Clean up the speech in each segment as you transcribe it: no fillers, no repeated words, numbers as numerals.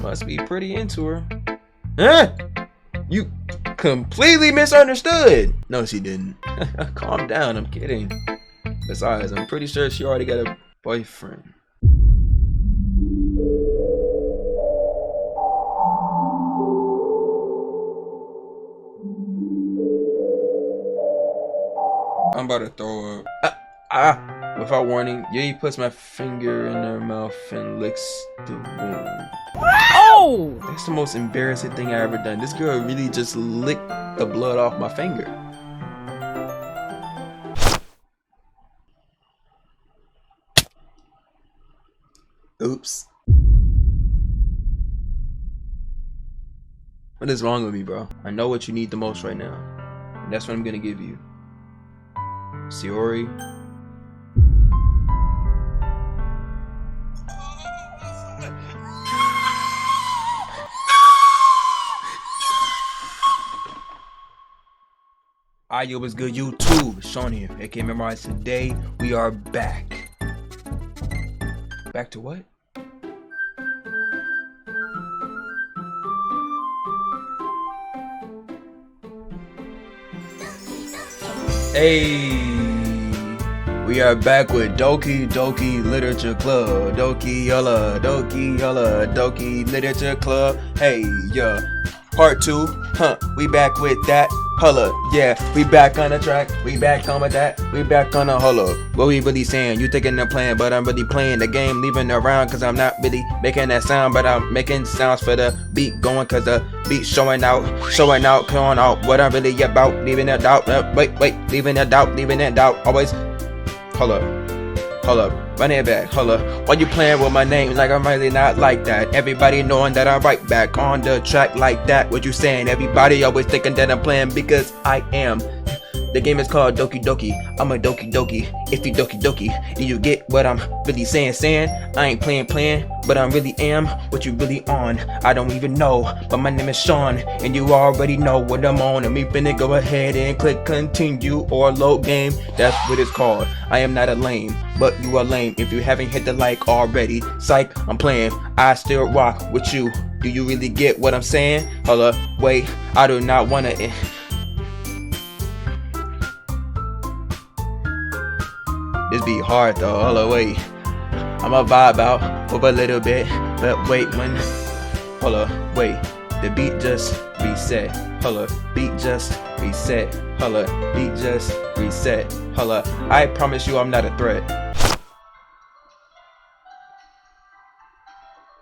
Must be pretty into her. Huh? You completely misunderstood. No, she didn't. Calm down, I'm kidding. Besides, I'm pretty sure she already got a boyfriend. I'm about to throw up. Without warning, Yay puts my finger in her mouth and licks the wound. Oh! That's the most embarrassing thing I ever done. This girl really just licked the blood off my finger. Oops. What is wrong with me, bro? I know what you need the most right now. And that's what I'm gonna give you. Shiori. Yo, what's good, YouTube? Sean here, aka Memorize. Today we are back. Back to what? Hey, we are back with Doki Doki Literature Club. Doki Literature Club. Hey, yeah, part 2. We back with that. Holla, yeah, we back on the track, we back on with that, we back on the holla. What we really saying? You thinking the plan, but I'm really playing the game, leaving around, cause I'm not really making that sound, but I'm making sounds for the beat going, cause the beat showing out, going out, what I'm really about, leaving a doubt, wait, leaving a doubt, always, hold up, run it back, hold up. Why you playing with my name like I'm really not like that? Everybody knowing that I'm right back on the track like that. What you saying? Everybody always thinking that I'm playing because I am. The game is called Doki Doki. I'm a Doki Doki. If you Doki Doki, do you get what I'm really saying? I ain't playing, but I really am what you really on. I don't even know, but my name is Sean, and you already know what I'm on. And we finna go ahead and click continue or load game. That's what it's called. I am not a lame, but you are lame if you haven't hit the like already. Psych, I'm playing. I still rock with you. Do you really get what I'm saying? Hold up, wait, I do not wanna. This be hard though, hold up, wait. I'ma vibe out for a little bit, but wait, hold up, wait. The beat just reset, hold up, beat just reset, hold up, beat just reset, hold up. I promise you I'm not a threat.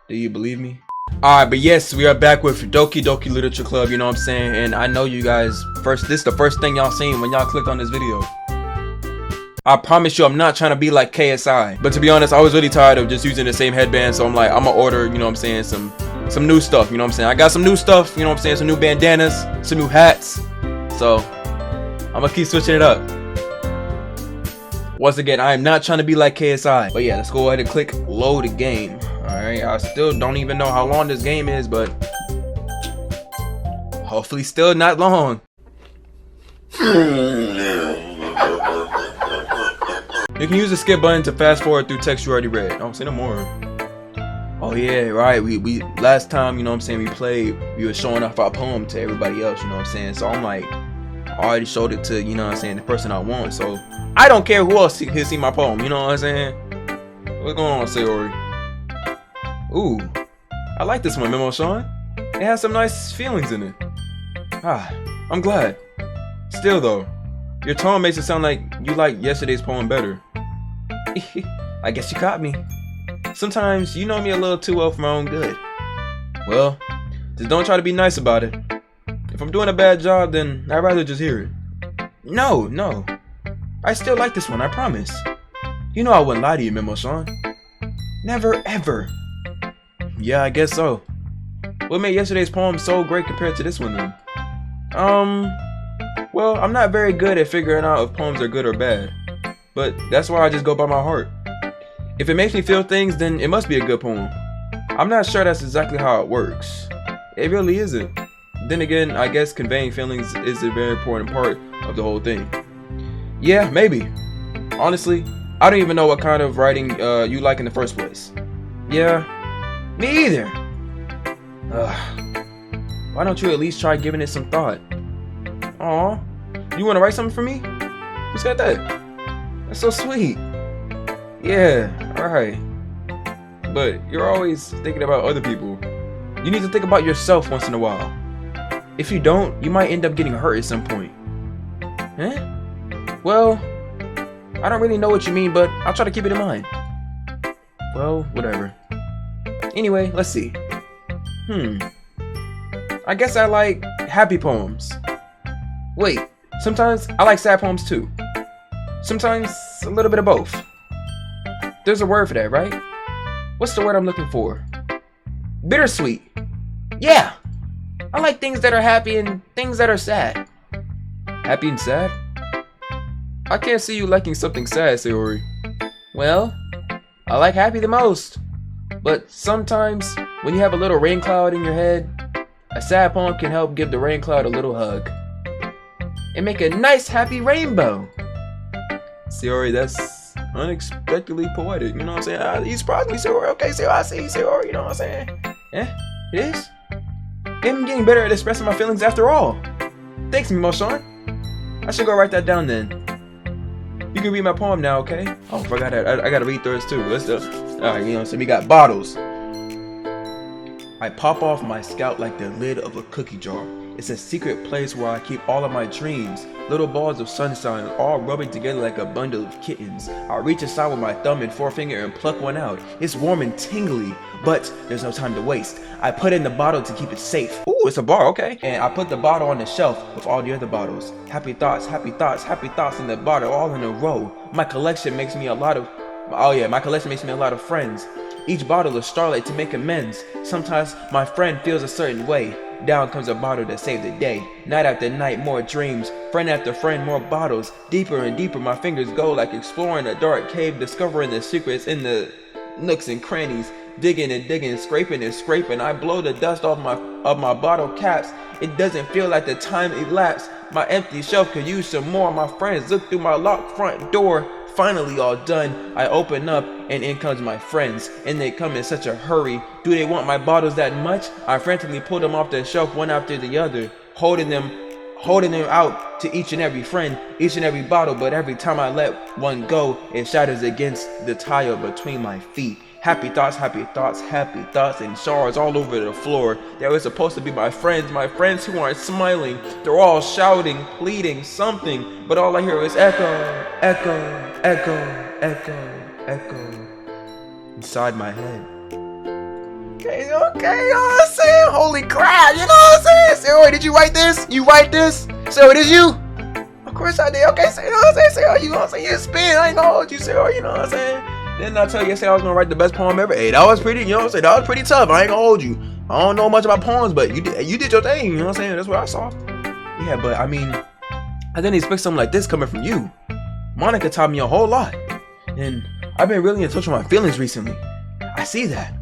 Do you believe me? Alright, but yes, we are back with Doki Doki Literature Club, you know what I'm saying? And I know you guys, this is the first thing y'all seen when y'all clicked on this video. I promise you I'm not trying to be like KSI. But to be honest, I was really tired of just using the same headband, so I'm like, I'm gonna order, you know what I'm saying, some new stuff, you know what I'm saying? I got some new stuff, you know what I'm saying, some new bandanas, some new hats. So, I'm gonna keep switching it up. Once again, I am not trying to be like KSI. But yeah, let's go ahead and click load the game. Alright, I still don't even know how long this game is, but hopefully still not long. You can use the skip button to fast forward through text you already read. Oh, say no more. Oh yeah, right. We last time, you know what I'm saying, we played, we were showing off our poem to everybody else, you know what I'm saying? So I'm like, I already showed it to, you know what I'm saying, the person I want. So I don't care who else has seen my poem, you know what I'm saying? What's going on, Sayori? Ooh, I like this one, Memo Sean. It has some nice feelings in it. I'm glad. Still though, your tone makes it sound like you like yesterday's poem better. I guess you caught me. Sometimes you know me a little too well for my own good. Well, just don't try to be nice about it. If I'm doing a bad job, then I'd rather just hear it. No. I still like this one, I promise. You know I wouldn't lie to you, Memo Sean. Never ever. Yeah, I guess so. What made yesterday's poem so great compared to this one then? Well, I'm not very good at figuring out if poems are good or bad. But that's why I just go by my heart. If it makes me feel things, then it must be a good poem. I'm not sure that's exactly how it works. It really isn't. Then again, I guess conveying feelings is a very important part of the whole thing. Yeah, maybe. Honestly, I don't even know what kind of writing you like in the first place. Yeah, me either. Ugh. Why don't you at least try giving it some thought? Aw, you want to write something for me? Who's got that? That's so sweet. Yeah, alright. But you're always thinking about other people. You need to think about yourself once in a while. If you don't, you might end up getting hurt at some point. Eh? Well, I don't really know what you mean, but I'll try to keep it in mind. Well, whatever. Anyway, let's see. I guess I like happy poems. Wait, sometimes I like sad poems too. Sometimes a little bit of both. There's a word for that, right? What's the word I'm looking for? Bittersweet. Yeah! I like things that are happy and things that are sad. Happy and sad? I can't see you liking something sad, Sayori. Well, I like happy the most. But sometimes, when you have a little rain cloud in your head, a sad poem can help give the rain cloud a little hug. And make a nice happy rainbow. Sayori, that's unexpectedly poetic, you know what I'm saying? You surprised me, Sayori. Okay, Sayori, I see, Sayori, you know what I'm saying? Yeah, it is. I'm getting better at expressing my feelings after all. Thanks, Mimo-san. I should go write that down then. You can read my poem now, okay? Oh, I gotta read through this too. Let's do. Alright, you know, so we got bottles. I pop off my scalp like the lid of a cookie jar. It's a secret place where I keep all of my dreams. Little balls of sunshine, all rubbing together like a bundle of kittens. I reach aside with my thumb and forefinger and pluck one out. It's warm and tingly, but there's no time to waste. I put it in the bottle to keep it safe. Ooh, it's a bar, okay. And I put the bottle on the shelf with all the other bottles. Happy thoughts, happy thoughts, happy thoughts in the bottle, all in a row. My collection makes me a lot of friends. Each bottle is starlight to make amends. Sometimes my friend feels a certain way. Down comes a bottle to save the day. Night after night, more dreams. Friend after friend, more bottles. Deeper and deeper my fingers go, like exploring a dark cave, discovering the secrets in the nooks and crannies. Digging and digging, scraping and scraping. I blow the dust off my bottle caps. It doesn't feel like the time elapsed. My empty shelf could use some more. My friends look through my locked front door. Finally all done, I open up and in comes my friends, and they come in such a hurry. Do they want my bottles that much? I frantically pull them off the shelf one after the other, holding them out to each and every friend, each and every bottle, but every time I let one go, it shatters against the tile between my feet. Happy thoughts, happy thoughts, happy thoughts, and shards all over the floor. They were supposed to be my friends who aren't smiling. They're all shouting, pleading, something, but all I hear is echo, echo, echo, echo, echo, inside my head. Okay, you know what I'm saying? Holy crap, you know what I'm saying? Sarah, did you write this? You write this? Sarah, did you? Of course I did. Okay, so you know what I'm saying? Sarah, you know what I'm saying? You spin, I ain't gonna hold you, Sarah, you know what I'm saying? Didn't I tell you yesterday I was gonna write the best poem ever? Hey, that was pretty, you know what I'm saying? That was pretty tough. I ain't gonna hold you. I don't know much about poems, but you did your thing, you know what I'm saying? That's what I saw. Yeah, but I mean, I didn't expect something like this coming from you. Monica taught me a whole lot. And I've been really in touch with my feelings recently. I see that.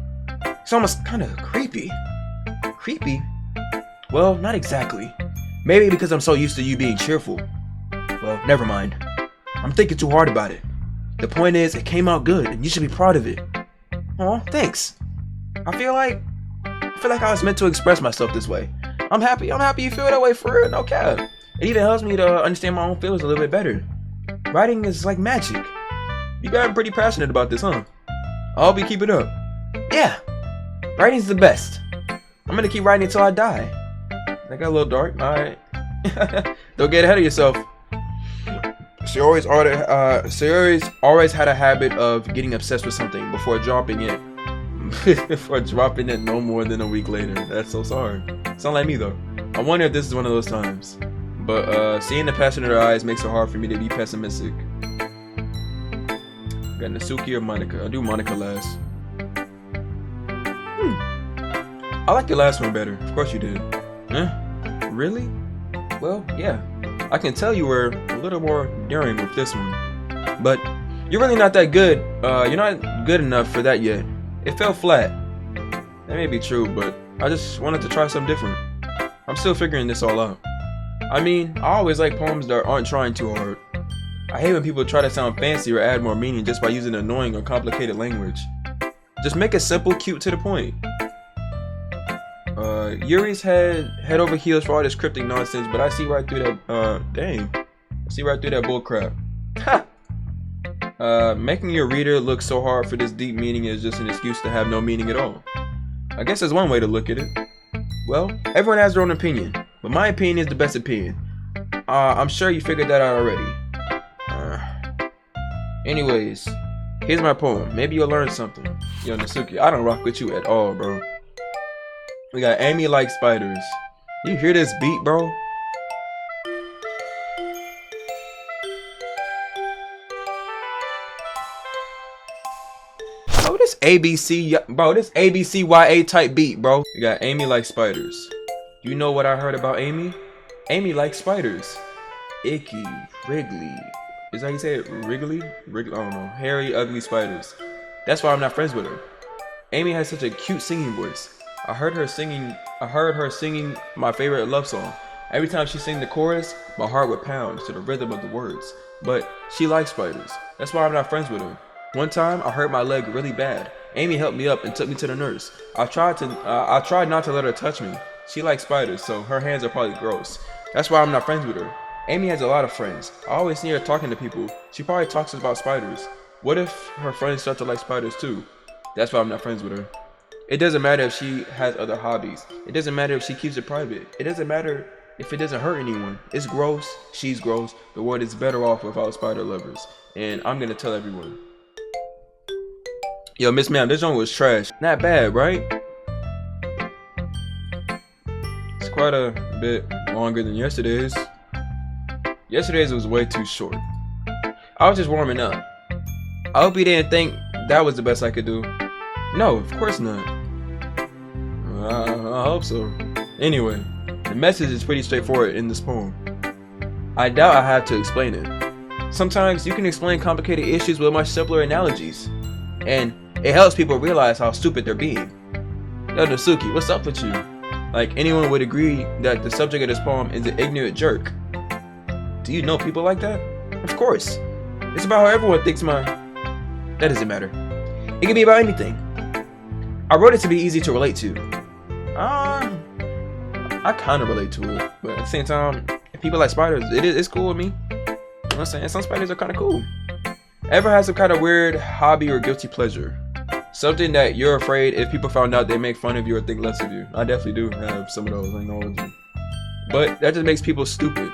It's almost kind of creepy. Creepy? Well, not exactly. Maybe because I'm so used to you being cheerful. Well, never mind. I'm thinking too hard about it. The point is, it came out good, and you should be proud of it. Aw, thanks. I feel like I was meant to express myself this way. I'm happy you feel that way for real, no cap. It even helps me to understand my own feelings a little bit better. Writing is like magic. You got pretty passionate about this, huh? I hope you keep it up. Yeah, writing's the best. I'm gonna keep writing until I die. That got a little dark, alright. Don't get ahead of yourself. Sayori's always had a habit of getting obsessed with something before dropping it. Before dropping it no more than a week later. That's so sorry. Sound like me though. I wonder if this is one of those times. But seeing the passion in her eyes makes it hard for me to be pessimistic. Got Natsuki or Monica? I'll do Monica last. I like your last one better. Of course you did. Huh? Really? Well, yeah. I can tell you were a little more daring with this one. But you're really not that good. You're not good enough for that yet. It fell flat. That may be true, but I just wanted to try something different. I'm still figuring this all out. I mean, I always like poems that aren't trying too hard. I hate when people try to sound fancy or add more meaning just by using annoying or complicated language. Just make it simple, cute, to the point. Yuri's head over heels for all this cryptic nonsense, but I see right through that. Dang, I see right through that bullcrap. Ha! Making your reader look so hard for this deep meaning is just an excuse to have no meaning at all. I guess that's one way to look at it. Well, everyone has their own opinion, but my opinion is the best opinion. I'm sure you figured that out already. Anyways, here's my poem. Maybe you'll learn something. Yo, Nasuki, I don't rock with you at all, bro. We got Amy Like Spiders. You hear this beat, bro? Oh, this ABC, bro, this ABCYA type beat, bro. We got Amy Like Spiders. You know what I heard about Amy? Amy likes spiders. Icky, wriggly. Is that how you say it? Wriggly? Wriggly? I don't know. Hairy, ugly spiders. That's why I'm not friends with her. Amy has such a cute singing voice. I heard her singing my favorite love song. Every time she sang the chorus, my heart would pound to the rhythm of the words. But she likes spiders. That's why I'm not friends with her. One time, I hurt my leg really bad. Amy helped me up and took me to the nurse. I tried not to let her touch me. She likes spiders, so her hands are probably gross. That's why I'm not friends with her. Amy has a lot of friends. I always see her talking to people. She probably talks about spiders. What if her friends start to like spiders too? That's why I'm not friends with her. It doesn't matter if she has other hobbies. It doesn't matter if she keeps it private. It doesn't matter if it doesn't hurt anyone. It's gross. She's gross. The world is better off without spider lovers. And I'm gonna tell everyone. Yo, Miss Ma'am, this one was trash. Not bad, right? It's quite a bit longer than yesterday's. Yesterday's was way too short. I was just warming up. I hope you didn't think that was the best I could do. No, of course not. I hope so. Anyway, the message is pretty straightforward in this poem. I doubt I have to explain it. Sometimes you can explain complicated issues with much simpler analogies. And it helps people realize how stupid they're being. Yo, Nasuki, what's up with you? Like, anyone would agree that the subject of this poem is an ignorant jerk. Do you know people like that? Of course. It's about how everyone thinks that doesn't matter. It can be about anything. I wrote it to be easy to relate to. I kind of relate to it, but at the same time, if people like spiders, it's cool with me. You know what I'm saying? Some spiders are kind of cool. Ever had some kind of weird hobby or guilty pleasure? Something that you're afraid if people found out they make fun of you or think less of you. I definitely do have some of those, I know. But that just makes people stupid.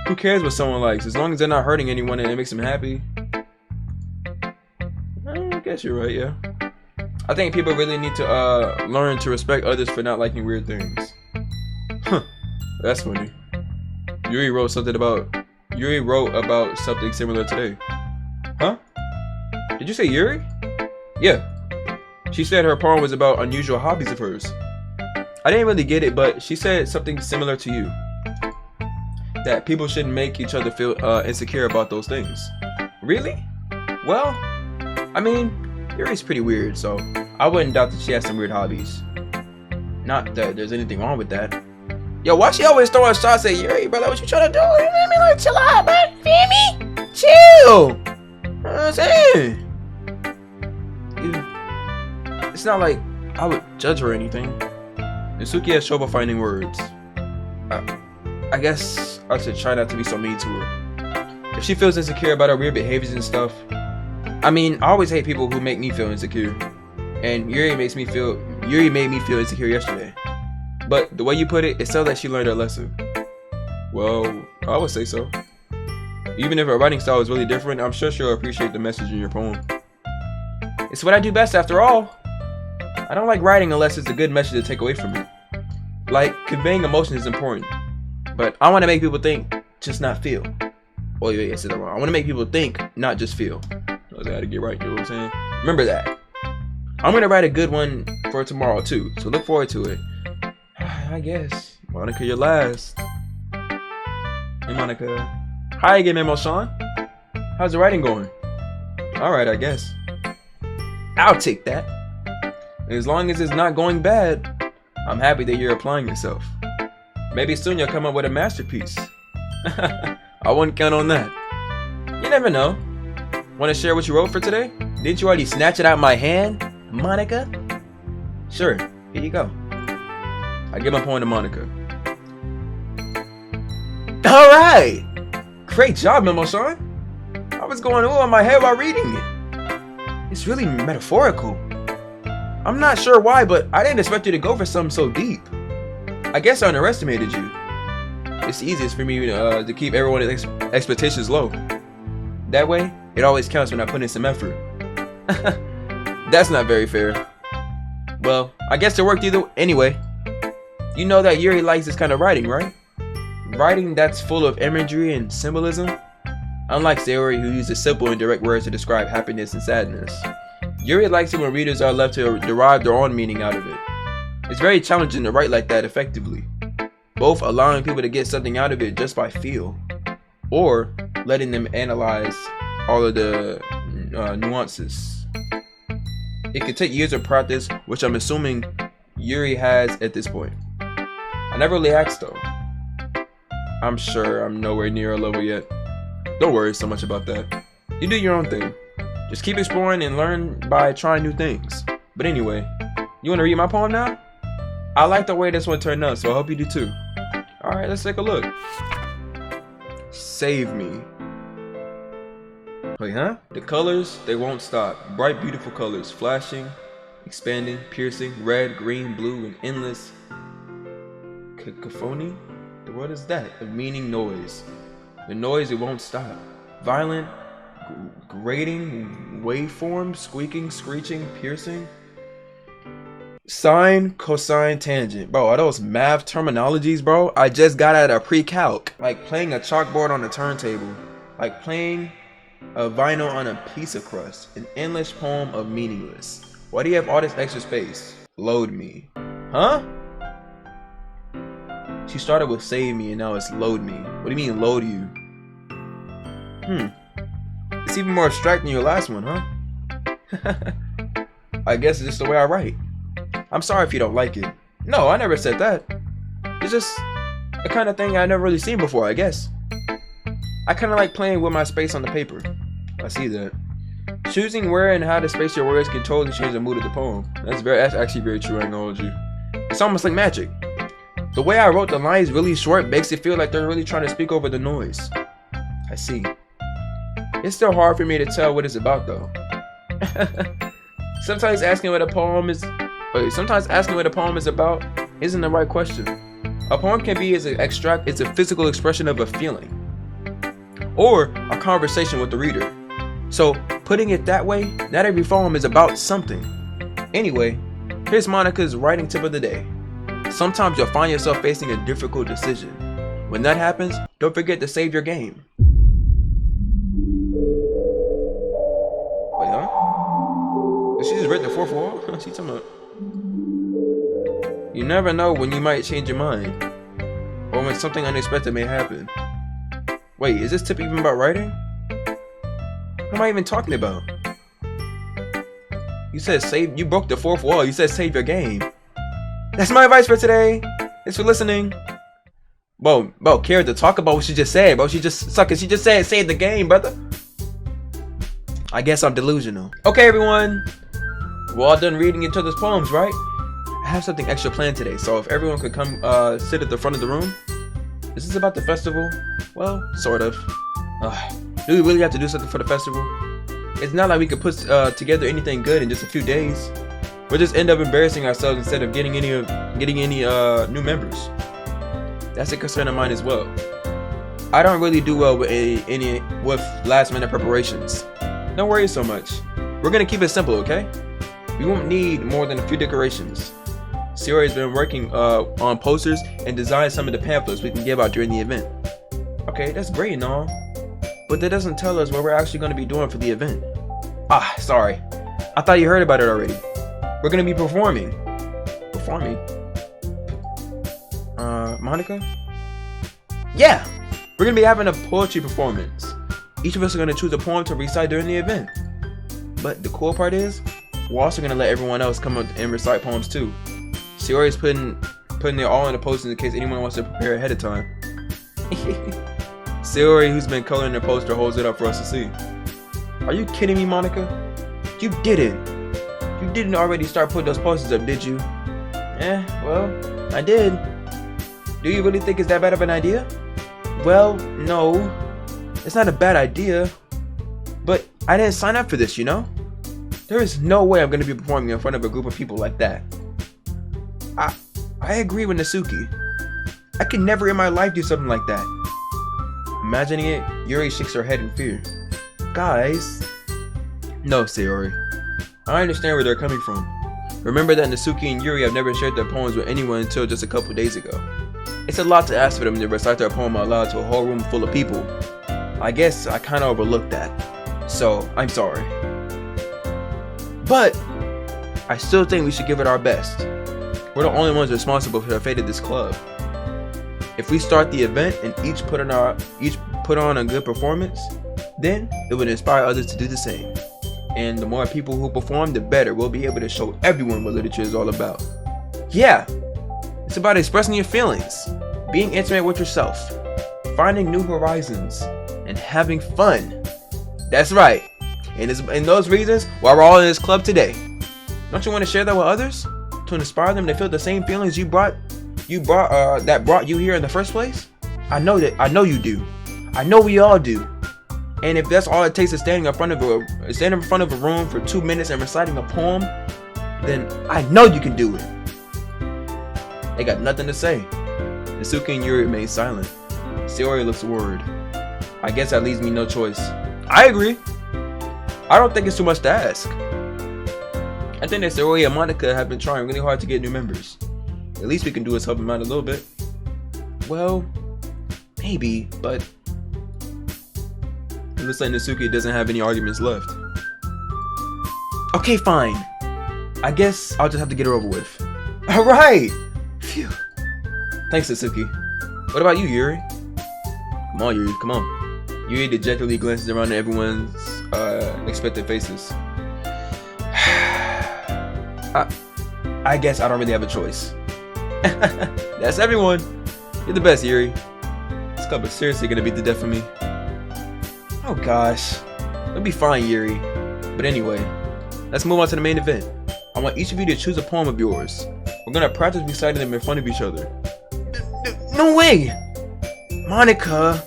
Who cares what someone likes? As long as they're not hurting anyone and it makes them happy. I guess you're right, yeah. I think people really need to learn to respect others for not liking weird things. Huh. That's funny. Yuri wrote about something similar today. Huh? Did you say Yuri? Yeah. She said her poem was about unusual hobbies of hers. I didn't really get it, but she said something similar to you. That people shouldn't make each other feel insecure about those things. Really? Well, I mean, Yuri's pretty weird, so I wouldn't doubt that she has some weird hobbies. Not that there's anything wrong with that. Yo, why she always throwing shots at Yuri, brother? What you trying to do? You know me? Like, chill out, man. Feel me? Chill. You know what I'm saying? It's not like I would judge her or anything. Nasuki has trouble finding words. I guess I should try not to be so mean to her. If she feels insecure about her weird behaviors and stuff, I mean, I always hate people who make me feel insecure. And Yuri made me feel insecure yesterday. But the way you put it, it sounds like she learned her lesson. Well, I would say so. Even if her writing style is really different, I'm sure she'll appreciate the message in your poem. It's what I do best after all. I don't like writing unless it's a good message to take away from it. Like, conveying emotion is important. But I want to make people think, just not feel. Oh yeah, I said that wrong. I want to make people think, not just feel. I gotta get right, you know what I'm saying? Remember that. I'm gonna write a good one for tomorrow too, so look forward to it. I guess. Monica, you're last. Hey Monica. Hi again, Memo Sean. How's the writing going? Alright, I guess. I'll take that. As long as it's not going bad, I'm happy that you're applying yourself. Maybe soon you'll come up with a masterpiece. I wouldn't count on that. You never know. Want to share what you wrote for today? Didn't you already snatch it out of my hand, Monica? Sure, here you go. I give my poem to Monica. Alright! Great job, Memo Sean. I was going all in my head while reading it. It's really metaphorical. I'm not sure why, but I didn't expect you to go for something so deep. I guess I underestimated you. It's easiest for me to keep everyone's expectations low. That way, it always counts when I put in some effort. That's not very fair. Well, I guess it worked either anyway. You know that Yuri likes this kind of writing, right? Writing that's full of imagery and symbolism. Unlike Sayori, who uses simple and direct words to describe happiness and sadness. Yuri likes it when readers are left to derive their own meaning out of it. It's very challenging to write like that effectively, both allowing people to get something out of it just by feel, or letting them analyze all of the nuances. It could take years of practice, which I'm assuming Yuri has at this point. I never really asked though. I'm sure I'm nowhere near a level yet. Don't worry so much about that. You do your own thing. Just keep exploring and learn by trying new things. But anyway, you want to read my poem now? I like the way this one turned out, so I hope you do too. Alright, let's take a look. Save me. Wait, huh? The colors, they won't stop. Bright, beautiful colors, flashing, expanding, piercing, red, green, blue, and endless cacophony? What is that? A meaning noise. The noise, it won't stop. Violent, grating, waveform, squeaking, screeching, piercing. Sine, cosine, tangent. Bro, are those math terminologies, bro? I just got out of pre-calc. Like playing a chalkboard on a turntable. Like playing a vinyl on a piece of crust. An endless poem of meaningless. Why do you have all this extra space? Load me. Huh? She started with save me and now it's load me. What do you mean load you? It's even more abstract than your last one, huh? I guess it's just the way I write. I'm sorry if you don't like it. No, I never said that. It's just a kind of thing I never really seen before, I guess. I kind of like playing with my space on the paper. I see that. Choosing where and how to space your words can totally change the mood of the poem. That's actually very true, I acknowledge you. It's almost like magic. The way I wrote the lines really short makes it feel like they're really trying to speak over the noise. I see. It's still hard for me to tell what it's about though. Sometimes asking what a poem is about isn't the right question. A poem can be it's a physical expression of a feeling or a conversation with the reader. So putting it that way, not every poem is about something. Anyway, here's Monica's writing tip of the day. Sometimes you'll find yourself facing a difficult decision. When that happens, don't forget to save your game. Wait, huh? Did she just read the fourth wall? She talking about... You never know when you might change your mind. Or when something unexpected may happen. Wait, is this tip even about writing? What am I even talking about? You said you broke the fourth wall. You said save your game. That's my advice for today. Thanks for listening. Bro, care to talk about what she just said, bro. She just said save the game, brother. I guess I'm delusional. Okay, everyone. We're all done reading each other's poems, right? I have something extra planned today, so if everyone could come sit at the front of the room. Is this about the festival? Well, sort of. Do we really have to do something for the festival? It's not like we could put together anything good in just a few days. We'll just end up embarrassing ourselves instead of getting any new members. That's a concern of mine as well. I don't really do well with with last minute preparations. Don't worry so much. We're gonna keep it simple, okay? We won't need more than a few decorations. Sayori has been working on posters and designed some of the pamphlets we can give out during the event. Okay, that's great and all, but that doesn't tell us what we're actually going to be doing for the event. Sorry. I thought you heard about it already. We're going to be performing. Monica? Yeah! We're going to be having a poetry performance. Each of us are going to choose a poem to recite during the event. But the cool part is, we're also going to let everyone else come up and recite poems too. Sayori is putting it all in the posters in case anyone wants to prepare ahead of time. Sayori, who's been coloring the poster, holds it up for us to see. Are you kidding me, Monica? You didn't already start putting those posters up, did you? Well, I did. Do you really think it's that bad of an idea? Well, no. It's not a bad idea. But I didn't sign up for this, you know? There is no way I'm going to be performing in front of a group of people like that. I agree with Natsuki. I could never in my life do something like that. Imagining it, Yuri shakes her head in fear. Guys. No, Sayori. I understand where they're coming from. Remember that Natsuki and Yuri have never shared their poems with anyone until just a couple days ago. It's a lot to ask for them to recite their poem out loud to a whole room full of people. I guess I kinda overlooked that. So, I'm sorry. But, I still think we should give it our best. We're the only ones responsible for the fate of this club. If we start the event and each put on a good performance, then it would inspire others to do the same. And the more people who perform, the better. We'll be able to show everyone what literature is all about. Yeah, it's about expressing your feelings, being intimate with yourself, finding new horizons, and having fun. That's right. And those reasons why we're all in this club today. Don't you want to share that with others? To inspire them to feel the same feelings that brought you here in the first place? I know you do. I know we all do. And if that's all it takes is standing in front of a room for 2 minutes and reciting a poem, then I know you can do it. They got nothing to say. Natsuki and Yuri remain silent. Sayori looks worried. I guess that leaves me no choice. I agree. I don't think it's too much to ask. I think that Sayori and Monica have been trying really hard to get new members. The least we can do is help them out a little bit. Well, maybe, but it looks like Natsuki doesn't have any arguments left. Okay, fine. I guess I'll just have to get her over with. Alright! Phew. Thanks, Natsuki. What about you, Yuri? Come on, Yuri, come on. Yuri dejectedly glances around at everyone's expectant faces. I guess I don't really have a choice. That's everyone. You're the best, Yuri. This club is seriously gonna beat the death of me. Oh gosh. It'll be fine, Yuri. But anyway, let's move on to the main event. I want each of you to choose a poem of yours. We're gonna practice reciting them in front of each other. No way! Monica!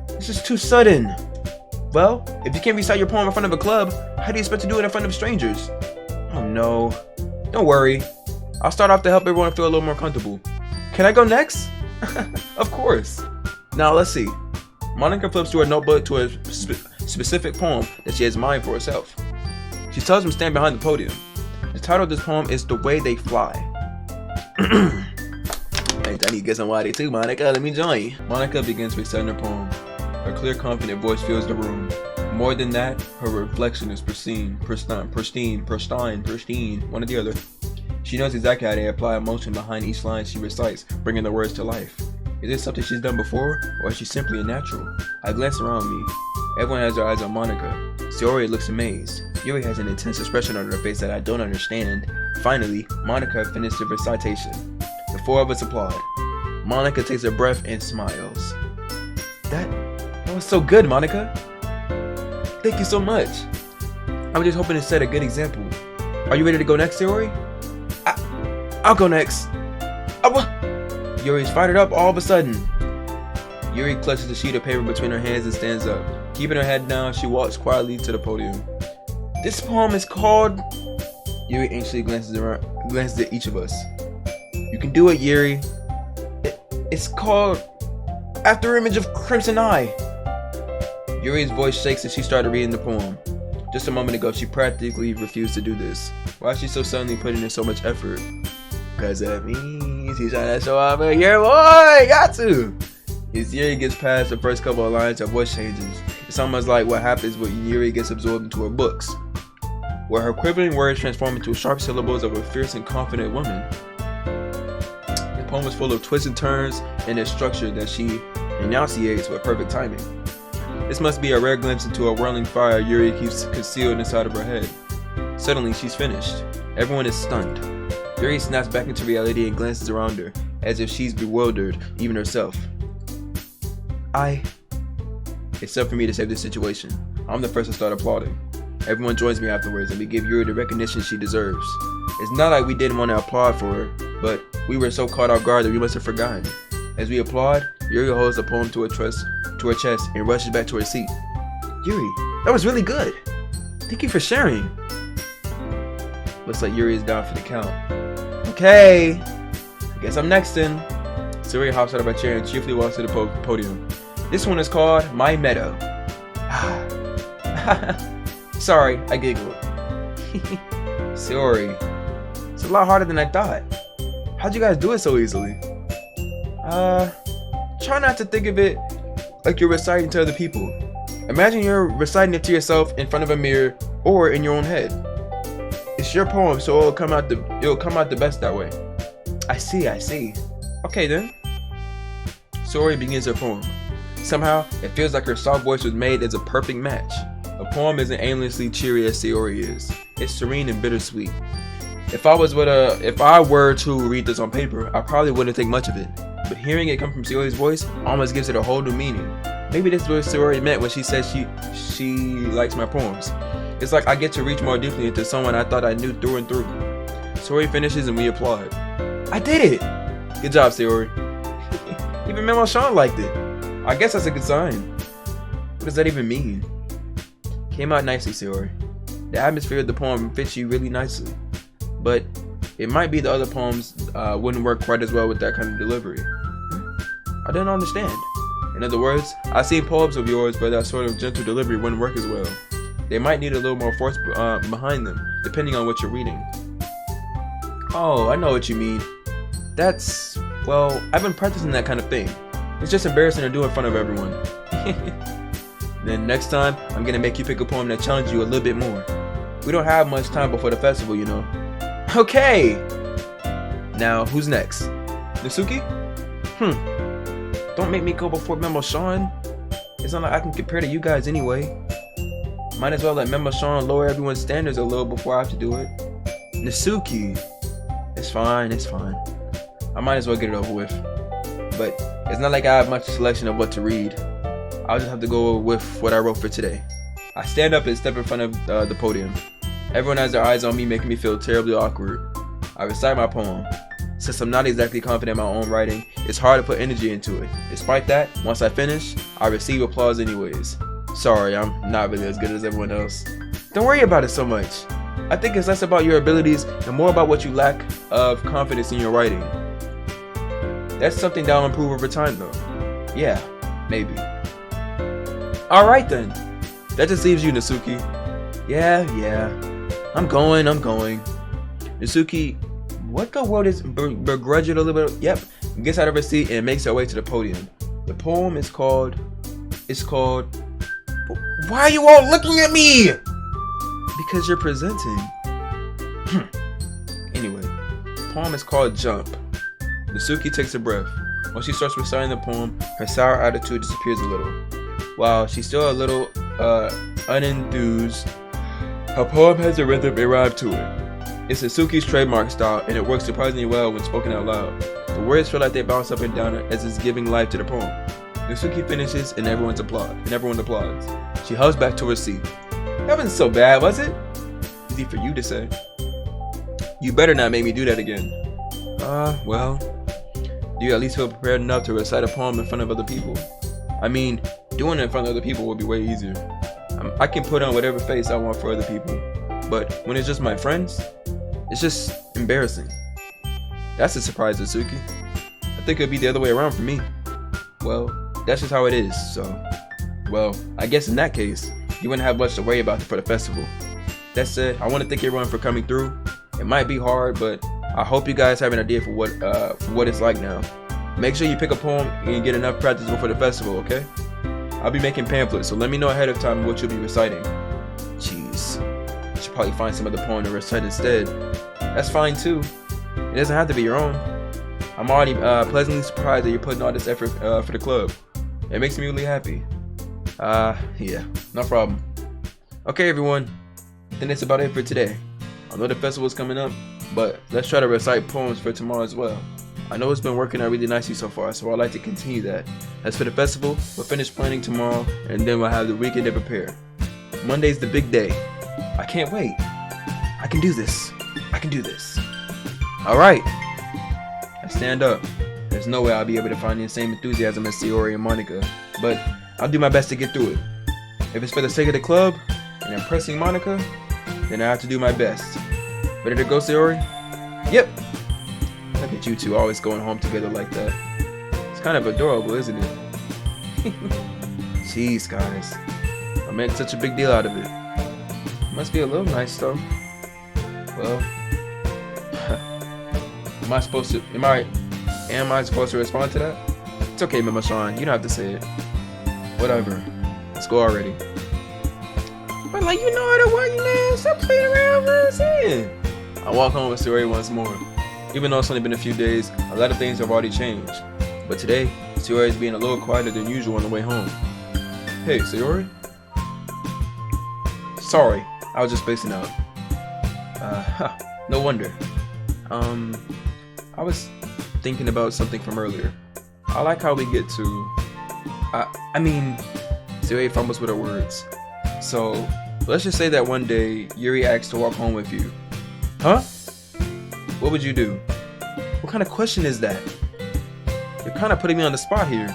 This is too sudden. Well, if you can't recite your poem in front of a club, how do you expect to do it in front of strangers? Oh no. Don't worry. I'll start off to help everyone feel a little more comfortable. Can I go next? Of course. Now let's see. Monica flips through her notebook to a specific poem that she has in mind for herself. She tells him to stand behind the podium. The title of this poem is The Way They Fly. Hey, I need to get some water too, Monica. Let me join you. Monica begins reciting her poem. Her clear, confident voice fills the room. More than that, her reflection is pristine, one or the other. She knows exactly how to apply emotion behind each line she recites, bringing the words to life. Is this something she's done before, or is she simply a natural? I glance around me. Everyone has their eyes on Monica. Sayori looks amazed. Yuri has an intense expression on her face that I don't understand. Finally, Monica finished her recitation. The four of us applaud. Monica takes a breath and smiles. That was so good, Monica. Thank you so much. I'm just hoping to set a good example. Are you ready to go next, Sayori? I'll go next. Yuri's fired up all of a sudden. Yuri clutches a sheet of paper between her hands and stands up. Keeping her head down, she walks quietly to the podium. This poem is called... Yuri anxiously glances at each of us. You can do it, Yuri. It's called After Image of Crimson Eye. Yuri's voice shakes as she started reading the poem. Just a moment ago, she practically refused to do this. Why is she so suddenly putting in so much effort? Cause that means he's trying to show off a year, boy! Got to! As Yuri gets past the first couple of lines, her voice changes. It's almost like what happens when Yuri gets absorbed into her books, where her quivering words transform into sharp syllables of a fierce and confident woman. The poem is full of twists and turns and a structure that she enunciates with perfect timing. This must be a rare glimpse into a whirling fire Yuri keeps concealed inside of her head. Suddenly, she's finished. Everyone is stunned. Yuri snaps back into reality and glances around her, as if she's bewildered, even herself. It's up for me to save this situation. I'm the first to start applauding. Everyone joins me afterwards, and we give Yuri the recognition she deserves. It's not like we didn't want to applaud for her. but we were so caught off guard that we must have forgotten. As we applaud, Yuri holds the poem to her chest and rushes back to her seat. Yuri, that was really good. Thank you for sharing. Looks like Yuri is down for the count. Okay, I guess I'm next then. Yuri hops out of her chair and cheerfully walks to the podium. This one is called My Meadow. Sorry, I giggled. Sorry. It's a lot harder than I thought. How'd you guys do it so easily? Try not to think of it like you're reciting to other people. Imagine you're reciting it to yourself in front of a mirror or in your own head. It's your poem, so it'll come out the best that way. I see. Okay then. Sori begins her poem. Somehow, it feels like her soft voice was made as a perfect match. The poem isn't aimlessly cheery as Sayori is. It's serene and bittersweet. If I were to read this on paper, I probably wouldn't think much of it. But hearing it come from Sayori's voice almost gives it a whole new meaning. Maybe this is what Sayori meant when she said she likes my poems. It's like I get to reach more deeply into someone I thought I knew through and through. Sayori finishes and we applaud. I did it! Good job, Sayori. Even Memo Sean liked it. I guess that's a good sign. What does that even mean? Came out nicely, Sayori. The atmosphere of the poem fits you really nicely. But it might be the other poems wouldn't work quite as well with that kind of delivery. I didn't understand. In other words, I've seen poems of yours where that sort of gentle delivery wouldn't work as well. They might need a little more force behind them, depending on what you're reading. Oh, I know what you mean. Well, I've been practicing that kind of thing. It's just embarrassing to do in front of everyone. Then next time, I'm gonna make you pick a poem that challenges you a little bit more. We don't have much time before the festival, you know. Okay! Now, who's next? Nasuki? Don't make me go before Memo Sean. It's not like I can compare to you guys anyway. Might as well let Memo Sean lower everyone's standards a little before I have to do it. Nasuki. It's fine. I might as well get it over with. But it's not like I have much selection of what to read. I'll just have to go with what I wrote for today. I stand up and step in front of the podium. Everyone has their eyes on me, making me feel terribly awkward. I recite my poem. Since I'm not exactly confident in my own writing, it's hard to put energy into it. Despite that, once I finish, I receive applause anyways. Sorry, I'm not really as good as everyone else. Don't worry about it so much. I think it's less about your abilities and more about what you lack of confidence in your writing. That's something that'll improve over time though. Yeah, maybe. Alright then. That just leaves you, Nasuki. Yeah. I'm going. Nasuki, what the world is begrudging a little bit? Yep. Gets out of her seat and makes her way to the podium. The poem is called... Why are you all looking at me? Because you're presenting. Anyway, the poem is called Jump. Nasuki takes a breath. When she starts reciting the poem, her sour attitude disappears a little. While she's still a little unenthused, her poem has a rhythm and rhyme to it. It's Nasuki's trademark style, and it works surprisingly well when spoken out loud. The words feel like they bounce up and down as it's giving life to the poem. Nasuki finishes, and everyone applauds. She hurries back to her seat. That wasn't so bad, was it? Easy for you to say. You better not make me do that again. Well, do you at least feel prepared enough to recite a poem in front of other people? I mean, doing it in front of other people would be way easier. I can put on whatever face I want for other people, but when it's just my friends, it's just embarrassing. That's a surprise, Nasuki. I think it'd be the other way around for me. Well, that's just how it is, so... Well, I guess in that case, you wouldn't have much to worry about for the festival. That said, I want to thank everyone for coming through. It might be hard, but I hope you guys have an idea for what it's like now. Make sure you pick a poem and get enough practice before the festival, okay? I'll be making pamphlets, so let me know ahead of time what you'll be reciting. Jeez, I should probably find some other poem to recite instead. That's fine too. It doesn't have to be your own. I'm already pleasantly surprised that you're putting all this effort for the club. It makes me really happy. Yeah, no problem. Okay, everyone. I think that's about it for today. I know the festival's coming up, but let's try to recite poems for tomorrow as well. I know it's been working out really nicely so far, so I'd like to continue that. As for the festival, we'll finish planning tomorrow, and then we'll have the weekend to prepare. Monday's the big day. I can't wait. I can do this. Alright. stand up. There's no way I'll be able to find the same enthusiasm as Sayori and Monica, but I'll do my best to get through it. If it's for the sake of the club and impressing Monica, then I have to do my best. Ready to go, Sayori? Yep. Look at you two always going home together like that. It's kind of adorable, isn't it? Jeez, guys. I made such a big deal out of it. Must be a little nice, though. Well, am I supposed to respond to that? It's okay, Mama Sean. You don't have to say it. Whatever. Let's go already. But like, you know how to work, man. Stop playing around, man. I walk home with Sayori once more. Even though it's only been a few days, a lot of things have already changed. But today, Sayori is being a little quieter than usual on the way home. Hey, Sayori? Sorry, I was just spacing out. No wonder. I was thinking about something from earlier. I like how we get to... Sayori fumbles with her words. So, let's just say that one day, Yuri asks to walk home with you. Huh? What would you do? What kind of question is that? You're kind of putting me on the spot here.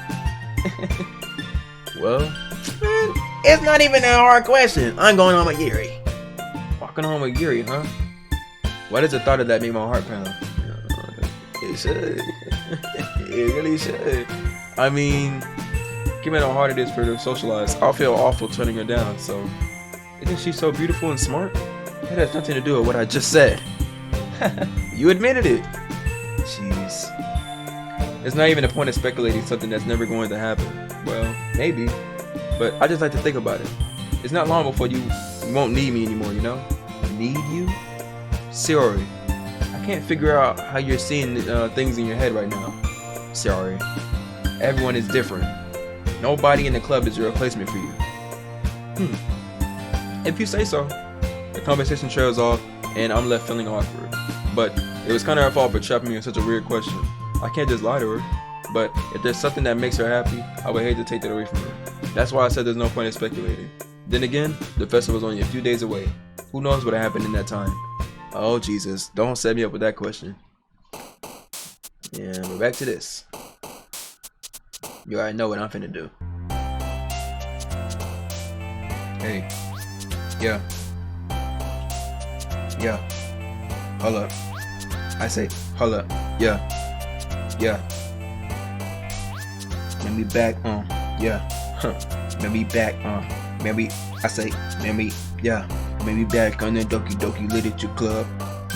Well, man, it's not even a hard question. I'm going home with Yuri. Walking home with Yuri, huh? Why does the thought of that make my heart pound? It should. It really should. I mean, given how hard it is for her to socialize, I'll feel awful turning her down. So, isn't she so beautiful and smart? That has nothing to do with what I just said. You admitted it. Jeez. There's not even a point of speculating something that's never going to happen. Well, maybe. But I just like to think about it. It's not long before you won't need me anymore, you know? Need you? Sayori, I can't figure out how you're seeing things in your head right now. Sayori, everyone is different. Nobody in the club is a replacement for you. If you say so. The conversation trails off, and I'm left feeling awkward. But it was kind of her fault for trapping me in such a weird question. I can't just lie to her. But if there's something that makes her happy, I would hate to take that away from her. That's why I said there's no point in speculating. Then again, the festival's only a few days away. Who knows what happened in that time? Oh Jesus, don't set me up with that question. Yeah, we're back to this. You already know what I'm finna do. Hey. Yeah. Yeah. Hold up. I say, hold up. Yeah. Yeah. Let me back on. Yeah. Huh. Let me back on. Maybe I say, maybe, yeah. Maybe back on the Doki Doki Literature Club.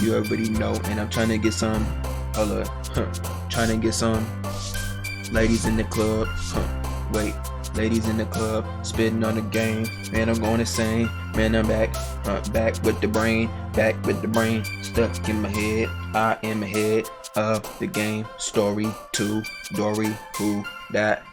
You already know, and I'm trying to get some. Hold up. Huh. Trying to get some ladies in the club. Huh. Wait. Ladies in the club, spitting on the game. Man, I'm going insane. Man, I'm back. Back with the brain. Back with the brain. Stuck in my head. I am ahead of the game. Story 2. Dory. Who that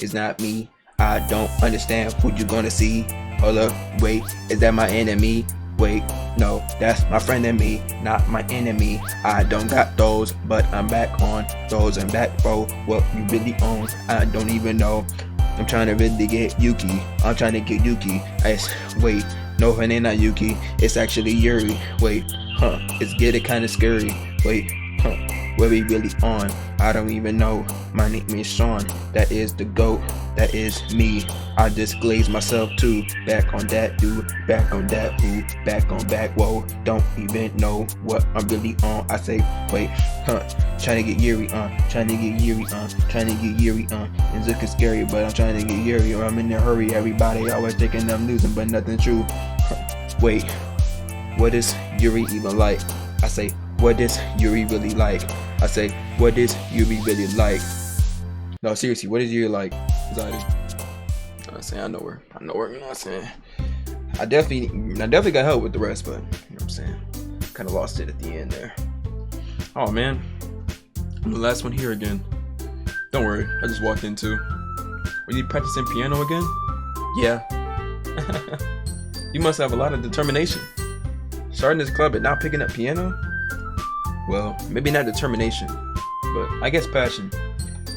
is not me. I don't understand who you gonna see. Hold up. Wait. Is that my enemy? Wait. No, that's my friend and me, not my enemy. I don't got those, but I'm back on those and back, bro. What you really own, I don't even know. I'm trying to really get Yuki. I'm trying to get Yuki. Wait, no, her name not Yuki. It's actually Yuri. Wait, it's getting kind of scary. Wait, where we really on? I don't even know. My name is Sean. That is the GOAT. That is me. I just glazed myself too. Back on that dude. Back on that who. Back on back. Whoa. Don't even know what I'm really on. I say, wait, trying to get Yuri on. Trying to get Yuri on. Trying to get Yuri on. It's looking scary, but I'm trying to get Yuri or I'm in a hurry. Everybody always thinking I'm losing, but nothing true. Wait, what is Yuri even like? I say, what is Yuri really like? I say, what is Yuri really like? No, seriously, what is Yuri like? You know what I'm saying? I know her, you know what I'm saying? I definitely got help with the rest, but you know what I'm saying? Kind of lost it at the end there. Oh man, I'm the last one here again. Don't worry, I just walked in too. Were you practicing piano again? Yeah. You must have a lot of determination. Starting this club and not picking up piano? Well, maybe not determination, but I guess passion.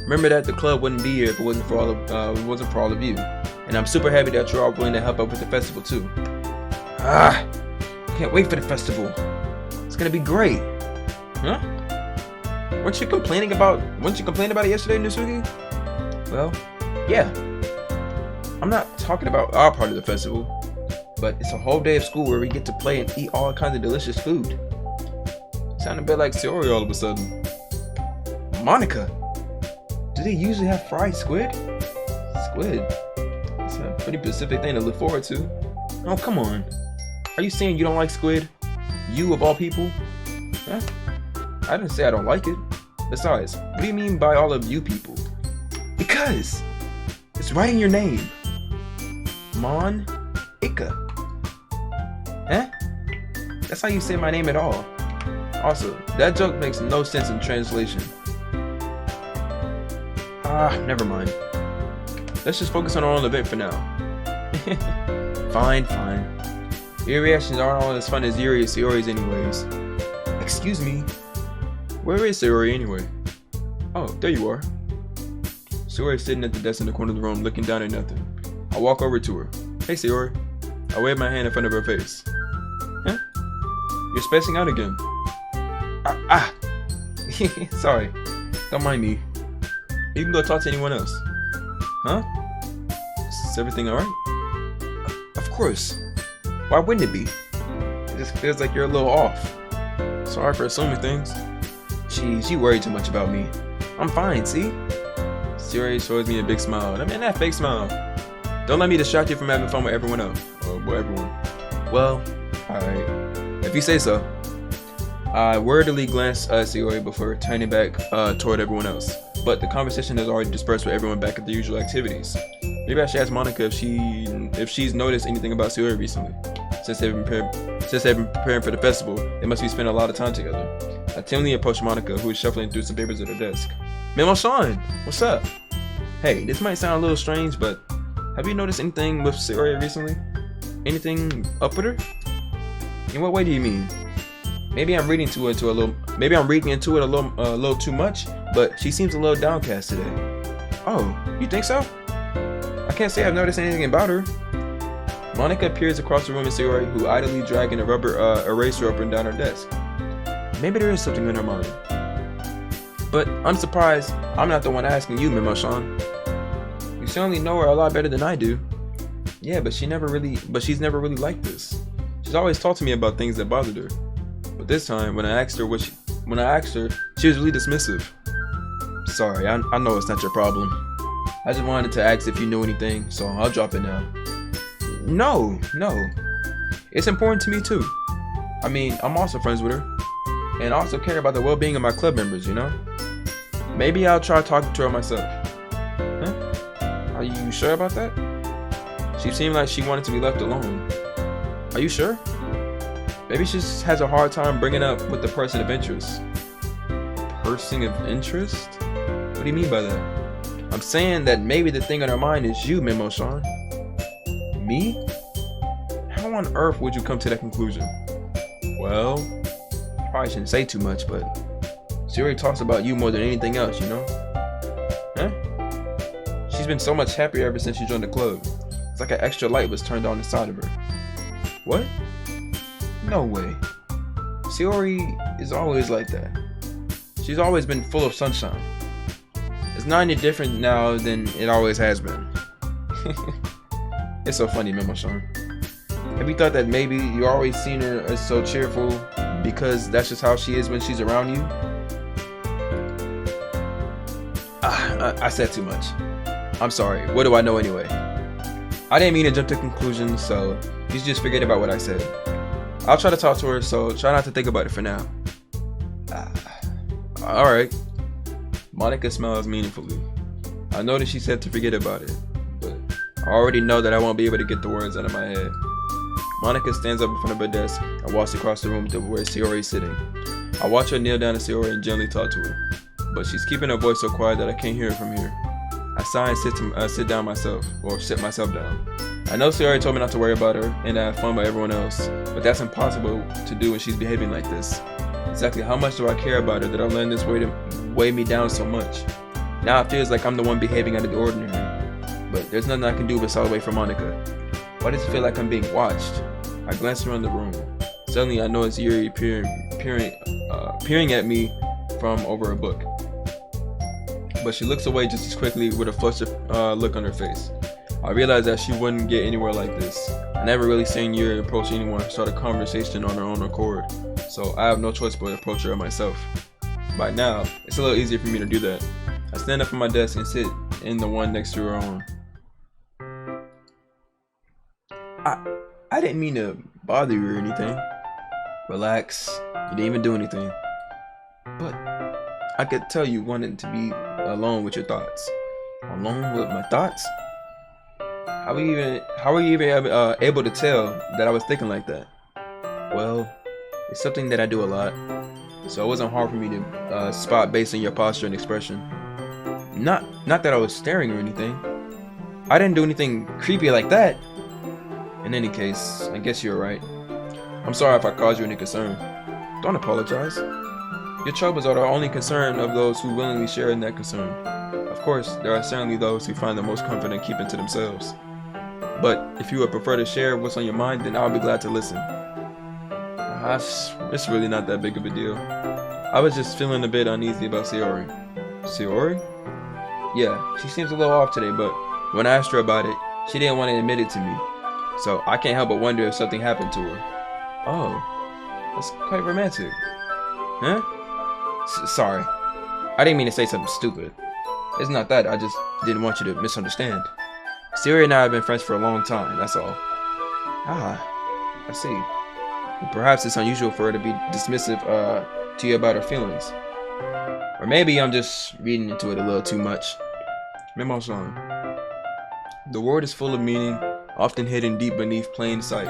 Remember that the club wouldn't be here if it wasn't for all of you. And I'm super happy that you're all willing to help out with the festival too. Can't wait for the festival. It's gonna be great. Huh? Weren't you complaining about it yesterday, Nasugi? Well, yeah. I'm not talking about our part of the festival, but it's a whole day of school where we get to play and eat all kinds of delicious food. Sound a bit like Sayori all of a sudden. Monica, do they usually have fried squid? Squid? It's a pretty specific thing to look forward to. Oh, come on. Are you saying you don't like squid? You of all people? Huh? I didn't say I don't like it. Besides, what do you mean by all of you people? Because it's right in your name. Mon-Ika. Huh? That's how you say my name at all. Also, that joke makes no sense in translation. Never mind. Let's just focus on our own event for now. Fine. Your reactions aren't all as fun as Sayori's anyways. Excuse me. Where is Sayori anyway? Oh, there you are. Sayori's sitting at the desk in the corner of the room looking down at nothing. I walk over to her. Hey Sayori. I wave my hand in front of her face. Huh? You're spacing out again. Sorry. Don't mind me. You can go talk to anyone else. Huh? Is everything alright? Of course. Why wouldn't it be? It just feels like you're a little off. Sorry for assuming things. Jeez, you worry too much about me. I'm fine, see? Sayori shows me a big smile. I mean that fake smile. Don't let me distract you from having fun with everyone else. Or with everyone. Well, alright. If you say so. I wordily glanced at Sayori before turning back toward everyone else. But the conversation has already dispersed with everyone back at the usual activities. Maybe I should ask Monica if she's noticed anything about Sayori recently. Since they've been preparing for the festival, they must be spending a lot of time together. I timidly approached Monica, who was shuffling through some papers at her desk. Memo Sean, what's up? Hey, this might sound a little strange, but have you noticed anything with Sayori recently? Anything up with her? In what way do you mean? Maybe I'm reading into it a little too much, but she seems a little downcast today. Oh, you think so? I can't say I've noticed anything about her. Monica peers across the room at Sayori, who idly dragging a rubber eraser up and down her desk. Maybe there is something in her mind. But I'm surprised I'm not the one asking you, Memo-san. You certainly know her a lot better than I do. Yeah, but she's never really like this. She's always talked to me about things that bothered her. But this time, when I asked her, she was really dismissive. Sorry, I know it's not your problem. I just wanted to ask if you knew anything, so I'll drop it now. No. It's important to me too. I mean, I'm also friends with her. And I also care about the well-being of my club members, you know? Maybe I'll try talking to her myself. Huh? Are you sure about that? She seemed like she wanted to be left alone. Are you sure? Maybe she just has a hard time bringing up with the person of interest. Person of interest? What do you mean by that? I'm saying that maybe the thing on her mind is you, Memo-san. Me? How on earth would you come to that conclusion? Well, probably shouldn't say too much, but Sayori talks about you more than anything else, you know? Huh? She's been so much happier ever since she joined the club. It's like an extra light was turned on inside of her. What? No way. Sayori is always like that. She's always been full of sunshine. It's not any different now than it always has been. It's so funny, Memo-san. Have you thought that maybe you always seen her as so cheerful because that's just how she is when she's around you? I said too much. I'm sorry. What do I know anyway? I didn't mean to jump to conclusions, so you should just forget about what I said. I'll try to talk to her, so try not to think about it for now. Alright. Monica smiles meaningfully. I know that she said to forget about it, but I already know that I won't be able to get the words out of my head. Monica stands up in front of her desk and walks across the room to where Sayori is sitting. I watch her kneel down to Sayori and gently talk to her, but she's keeping her voice so quiet that I can't hear her from here. I sigh and sit myself down. I know Sayori told me not to worry about her and to have fun by everyone else, but that's impossible to do when she's behaving like this. Exactly how much do I care about her that I'm letting this weigh me down so much? Now it feels like I'm the one behaving out of the ordinary, but there's nothing I can do besides wait for Monica. Why does it feel like I'm being watched? I glance around the room. Suddenly I notice Yuri peering at me from over a book. But she looks away just as quickly with a flustered look on her face. I realized that she wouldn't get anywhere like this. I never really seen Yuri approach anyone or start a conversation on her own accord, so I have no choice but to approach her myself. By now, it's a little easier for me to do that. I stand up from my desk and sit in the one next to her own. I didn't mean to bother you or anything. Relax, you didn't even do anything. But I could tell you wanted to be alone with your thoughts. Alone with my thoughts? How were you even able to tell that I was thinking like that? Well, it's something that I do a lot, so it wasn't hard for me to spot based on your posture and expression. Not that I was staring or anything. I didn't do anything creepy like that. In any case, I guess you're right. I'm sorry if I caused you any concern. Don't apologize. Your troubles are the only concern of those who willingly share in that concern. Of course, there are certainly those who find the most comfort in keeping to themselves. But if you would prefer to share what's on your mind, then I'll be glad to listen. It's really not that big of a deal. I was just feeling a bit uneasy about Sayori. Sayori? Yeah, she seems a little off today, but when I asked her about it, she didn't want to admit it to me. So I can't help but wonder if something happened to her. Oh, that's quite romantic. Huh? Sorry. I didn't mean to say something stupid. It's not that, I just didn't want you to misunderstand. Sayori and I have been friends for a long time, that's all. Ah, I see. Perhaps it's unusual for her to be dismissive to you about her feelings. Or maybe I'm just reading into it a little too much. Memo-san. The world is full of meaning, often hidden deep beneath plain sight.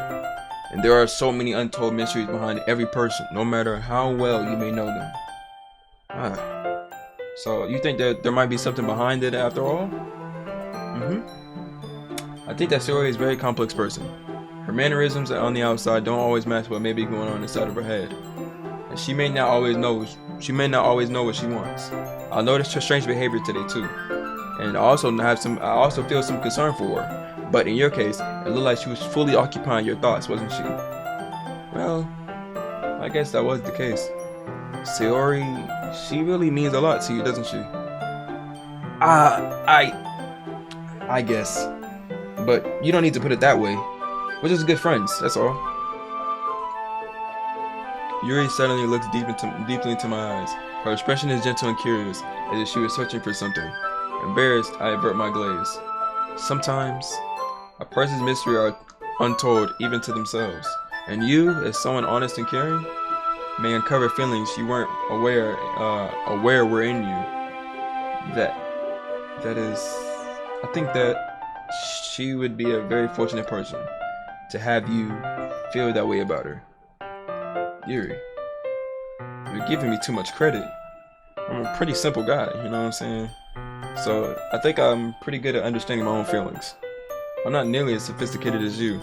And there are so many untold mysteries behind every person, no matter how well you may know them. Ah. So you think that there might be something behind it after all? I think that Sayori is a very complex person. Her mannerisms on the outside don't always match what may be going on inside of her head. And she may not always know what she wants. I noticed her strange behavior today too. And I also feel some concern for her. But in your case, it looked like she was fully occupying your thoughts, wasn't she? Well, I guess that was the case. Sayori, she really means a lot to you, doesn't she? I guess. But you don't need to put it that way. We're just good friends, that's all. Yuri suddenly looks deeply into my eyes. Her expression is gentle and curious, as if she was searching for something. Embarrassed, I avert my gaze. Sometimes, a person's mystery are untold even to themselves. And you, as someone honest and caring, may uncover feelings you weren't aware were in you. That is, I think that she would be a very fortunate person to have you feel that way about her. Yuri, you're giving me too much credit. I'm a pretty simple guy, you know what I'm saying? So I think I'm pretty good at understanding my own feelings. I'm not nearly as sophisticated as you.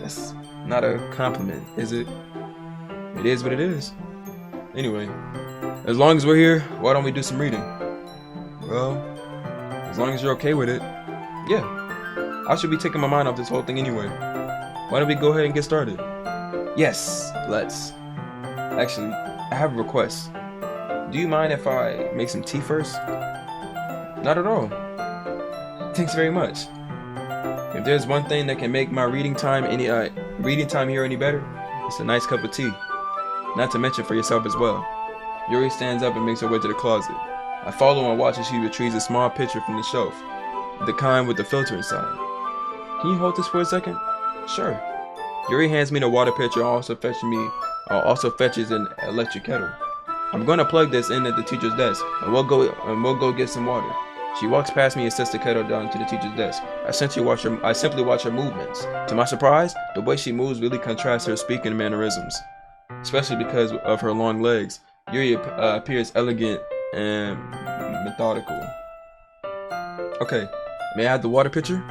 That's not a compliment, is it? It is what it is. Anyway, as long as we're here, why don't we do some reading? Well, as long as you're okay with it. Yeah. I should be taking my mind off this whole thing anyway. Why don't we go ahead and get started? Yes, let's. Actually, I have a request. Do you mind if I make some tea first? Not at all. Thanks very much. If there's one thing that can make my reading time here any better, it's a nice cup of tea. Not to mention for yourself as well. Yuri stands up and makes her way to the closet. I follow and watch as she retrieves a small pitcher from the shelf, the kind with the filter inside. Can you hold this for a second? Sure. Yuri hands me the water pitcher and also fetches an electric kettle. I'm going to plug this in at the teacher's desk, and we'll go get some water. She walks past me and sets the kettle down to the teacher's desk. I simply watch her movements. To my surprise, the way she moves really contrasts her speaking mannerisms, especially because of her long legs. Yuri appears elegant and methodical. Okay, may I have the water pitcher?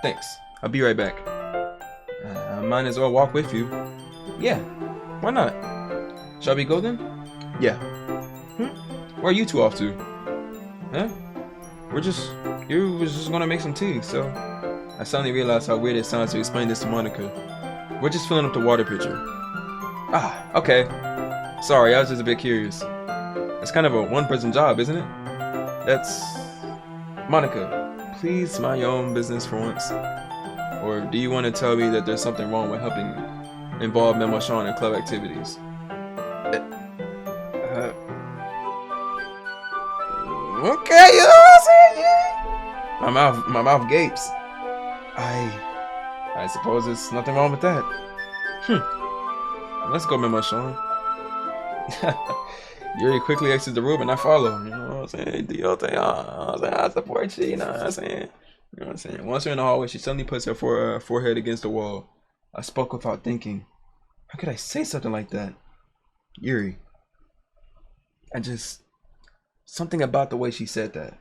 Thanks. I'll be right back. I might as well walk with you. Yeah, why not? Shall we go then? Yeah. Where are you two off to? Huh? You was just gonna make some tea, so. I suddenly realized how weird it sounds to explain this to Monica. We're just filling up the water pitcher. Ah, okay. Sorry, I was just a bit curious. That's kind of a one-person job, isn't it? That's... Monica, please mind your own business for once. Or do you want to tell me that there's something wrong with helping involve Memo Sean in club activities? Okay, you know what I'm saying? Yeah. My mouth gapes. I suppose there's nothing wrong with that. Let's go, Memo Sean. Yuri quickly exits the room and I follow. You know what I'm saying? Do your thing. I support you. You know what I'm saying? You know what I'm saying? Once we're in the hallway, she suddenly puts her forehead against the wall. I spoke without thinking. How could I say something like that? Yuri. Something about the way she said that.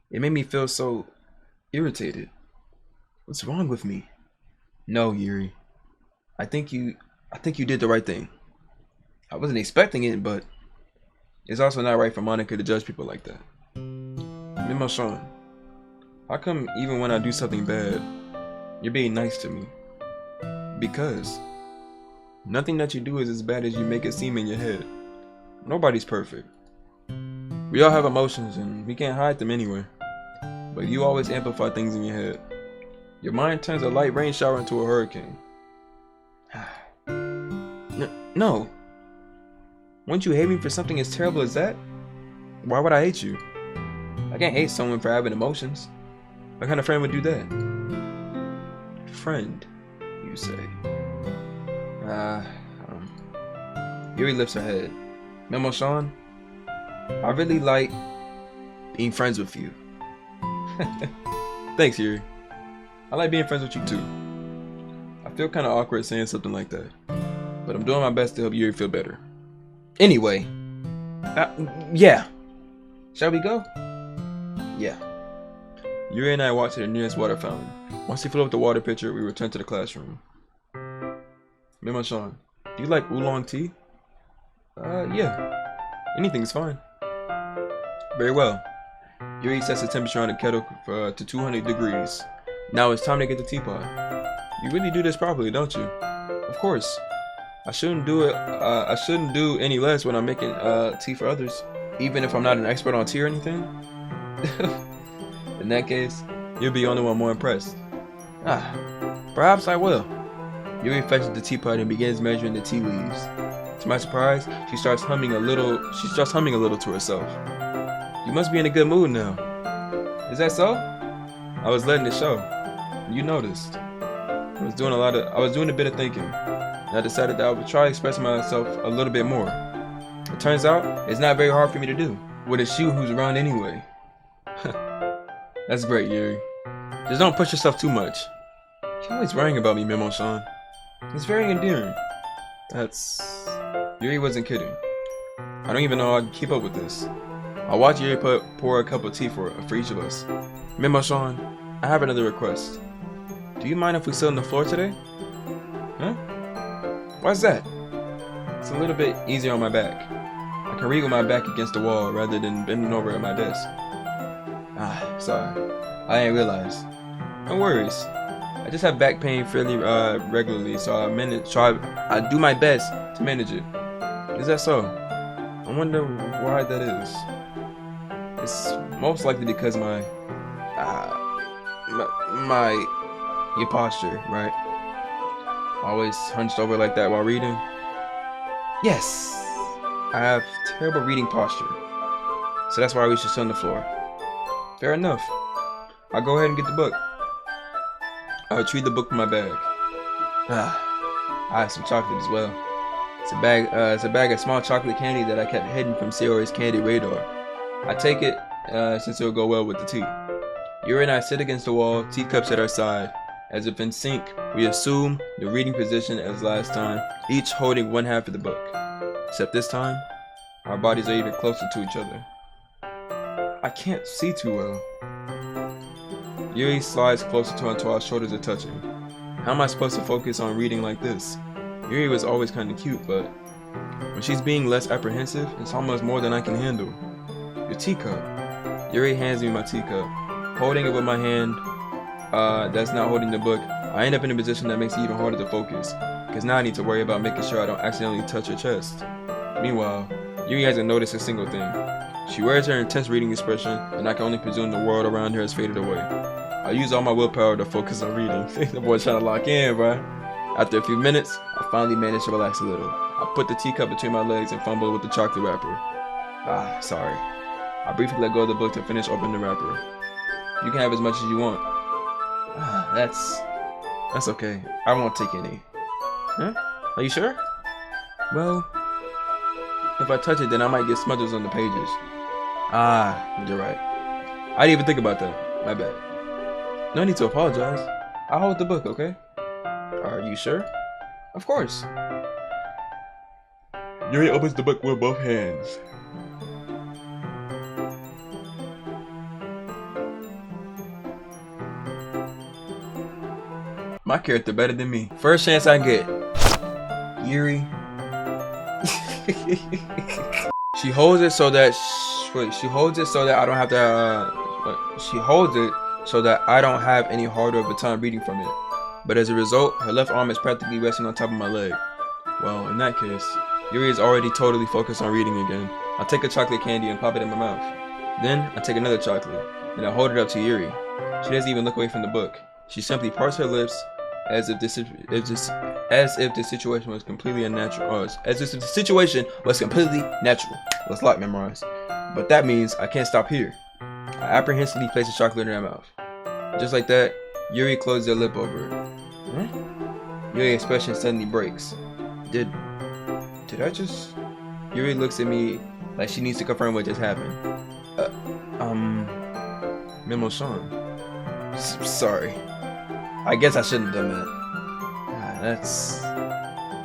It made me feel so irritated. What's wrong with me? No, Yuri. I think you did the right thing. I wasn't expecting it, but it's also not right for Monica to judge people like that. Memo Sean, how come even when I do something bad, you're being nice to me? Because nothing that you do is as bad as you make it seem in your head. Nobody's perfect. We all have emotions and we can't hide them anywhere. But you always amplify things in your head. Your mind turns a light rain shower into a hurricane. No. Wouldn't you hate me for something as terrible as that? Why would I hate you? I can't hate someone for having emotions. What kind of friend would do that? Friend, you say. Yuri lifts her head. Memo Sean, I really like being friends with you. Thanks, Yuri. I like being friends with you too. I feel kind of awkward saying something like that, but I'm doing my best to help Yuri feel better. Anyway, yeah. Shall we go? Yeah. Yuri and I walked to the nearest water fountain. Once we filled up the water pitcher, we returned to the classroom. Memo Sean, do you like oolong tea? Yeah. Anything's fine. Very well. Yuri sets the temperature on the kettle to 200 degrees. Now it's time to get the teapot. You really do this properly, don't you? Of course. I shouldn't do any less when I'm making tea for others, even if I'm not an expert on tea or anything. In that case, you'll be the only one more impressed. Perhaps I will. Yuri fetches the teapot and begins measuring the tea leaves. To my surprise, she starts humming a little to herself. You must be in a good mood now. Is that so? I was letting it show. You noticed. I was doing a bit of thinking. And I decided that I would try expressing myself a little bit more. It turns out, it's not very hard for me to do. With a shoe who's around anyway. That's great, Yuri. Just don't push yourself too much. You're always worrying about me, Memo Sean. It's very endearing. Yuri wasn't kidding. I don't even know how I can keep up with this. I'll watch Yuri pour a cup of tea for each of us. Memo Sean, I have another request. Do you mind if we sit on the floor today? Huh? Why's that? It's a little bit easier on my back. I can read with my back against the wall rather than bending over at my desk. Sorry. I didn't realize. No worries. I just have back pain fairly regularly, so I do my best to manage it. Is that so? I wonder why that is. It's most likely because your posture, right? Always hunched over like that while reading. Yes, I have terrible reading posture, so that's why we should sit on the floor. Fair enough. I'll go ahead and get the book. I'll retrieve the book from my bag. I have some chocolate as well. It's a bag of small chocolate candy that I kept hidden from Sayori's candy radar. I take it since it'll go well with the tea. Yuri and I sit against the wall, teacups at our side. As if in sync, we assume the reading position as last time, each holding one half of the book. Except this time, our bodies are even closer to each other. I can't see too well. Yuri slides closer until our shoulders are touching. How am I supposed to focus on reading like this? Yuri was always kind of cute, but when she's being less apprehensive, it's almost more than I can handle. Your teacup. Yuri hands me my teacup. Holding it with my hand that's not holding the book, I end up in a position that makes it even harder to focus, because now I need to worry about making sure I don't accidentally touch her chest. Meanwhile, Yuri hasn't noticed a single thing. She wears her intense reading expression, and I can only presume the world around her has faded away. I use all my willpower to focus on reading. The boy's trying to lock in, bro. After a few minutes, I finally managed to relax a little. I put the teacup between my legs and fumbled with the chocolate wrapper. Sorry. I briefly let go of the book to finish opening the wrapper. You can have as much as you want. That's okay. I won't take any. Huh? Are you sure? Well, if I touch it, then I might get smudges on the pages. You're right. I didn't even think about that. My bad. No need to apologize. I'll hold the book, okay? Are you sure? Of course. Yuri opens the book with both hands. My character better than me. First chance I get. Yuri. She holds it so that I don't have to. She holds it so that I don't have any harder of a time reading from it. But as a result, her left arm is practically resting on top of my leg. Well, in that case, Yuri is already totally focused on reading again. I take a chocolate candy and pop it in my mouth. Then I take another chocolate and I hold it up to Yuri. She doesn't even look away from the book. She simply parts her lips as if the situation was completely unnatural. As if the situation was completely natural. Let's lock memorize. But that means I can't stop here. I apprehensively place the chocolate in her mouth. Just like that, Yuri closed her lip over it. Yuri's expression suddenly breaks. Did I just? Yuri looks at me like she needs to confirm what just happened. Memo Sean. Sorry. I guess I shouldn't have done that.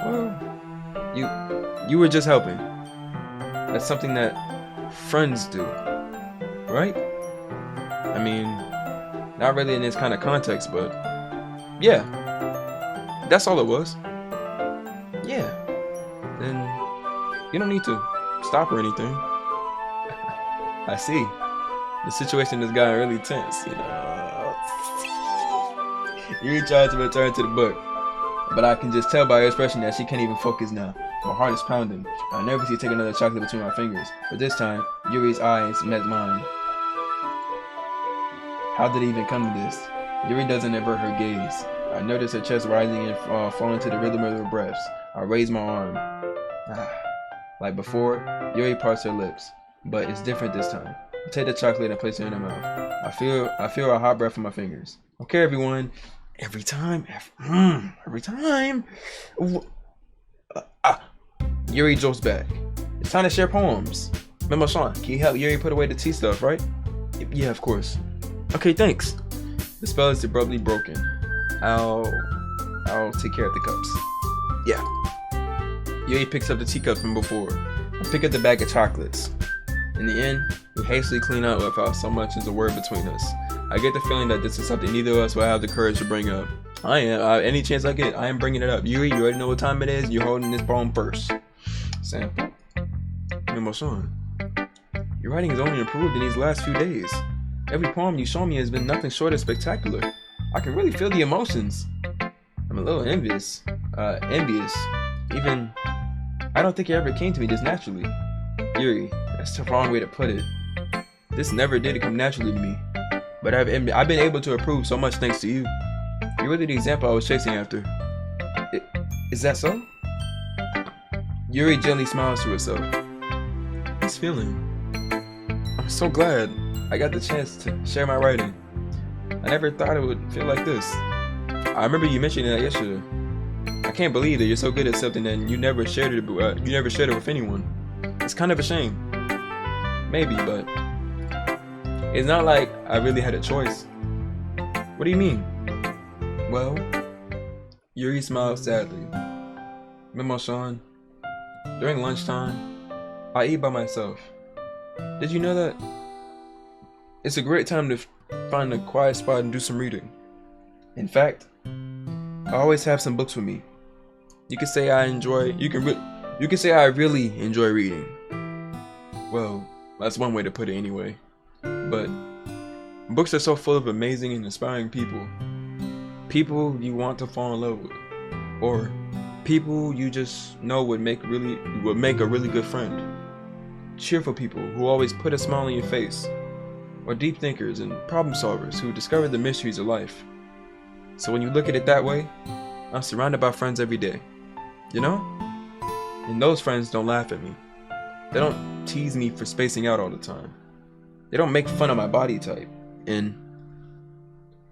Well, you were just helping. That's something that friends do, right? I mean, not really in this kind of context, but yeah, that's all it was. Yeah, then you don't need to stop or anything. I see. The situation has gotten really tense, you know. Yuri tries to return to the book, but I can just tell by her expression that she can't even focus now. My heart is pounding. I nervously take another chocolate between my fingers, but this time, Yuri's eyes met mine. How did it even come to this? Yuri doesn't avert her gaze. I notice her chest rising and falling to the rhythm of her breaths. I raise my arm. Like before, Yuri parts her lips, but it's different this time. I take the chocolate and place it in her mouth. I feel a hot breath on my fingers. Okay, everyone. Every time. Yuri jolts back. It's time to share poems. Memo Sean, can you help Yuri put away the tea stuff, right? Yeah, of course. Okay, thanks. The spell is abruptly broken. I'll take care of the cups. Yeah. Yuri picks up the teacups from before. I pick up the bag of chocolates. In the end, we hastily clean up without so much as a word between us. I get the feeling that this is something neither of us will have the courage to bring up. I am. Any chance I get, I am bringing it up. Yuri, you already know what time it is. You're holding this poem first. Sam. Memo Sean, your writing has only improved in these last few days. Every poem you show me has been nothing short of spectacular. I can really feel the emotions. I'm a little envious. Even, I don't think it ever came to me this naturally. Yuri, that's the wrong way to put it. This never did come naturally to me. But I've been able to improve so much thanks to you. You're really the example I was chasing after. Is that so? Yuri gently smiles to herself. This feeling. I'm so glad I got the chance to share my writing. I never thought it would feel like this. I remember you mentioning that yesterday. I can't believe that you're so good at something and you never shared it with anyone. It's kind of a shame. Maybe, but it's not like I really had a choice. What do you mean? Well, Yuri smiled sadly. Memo Sean, during lunchtime, I eat by myself. Did you know that? It's a great time to find a quiet spot and do some reading. In fact, I always have some books with me. You could say I really enjoy reading. Well, that's one way to put it anyway. But books are so full of amazing and inspiring people. People you want to fall in love with. Or People you just know would make a really good friend. Cheerful people who always put a smile on your face. Or deep thinkers and problem solvers who discover the mysteries of life. So when you look at it that way, I'm surrounded by friends every day. You know? And those friends don't laugh at me. They don't tease me for spacing out all the time. They don't make fun of my body type. And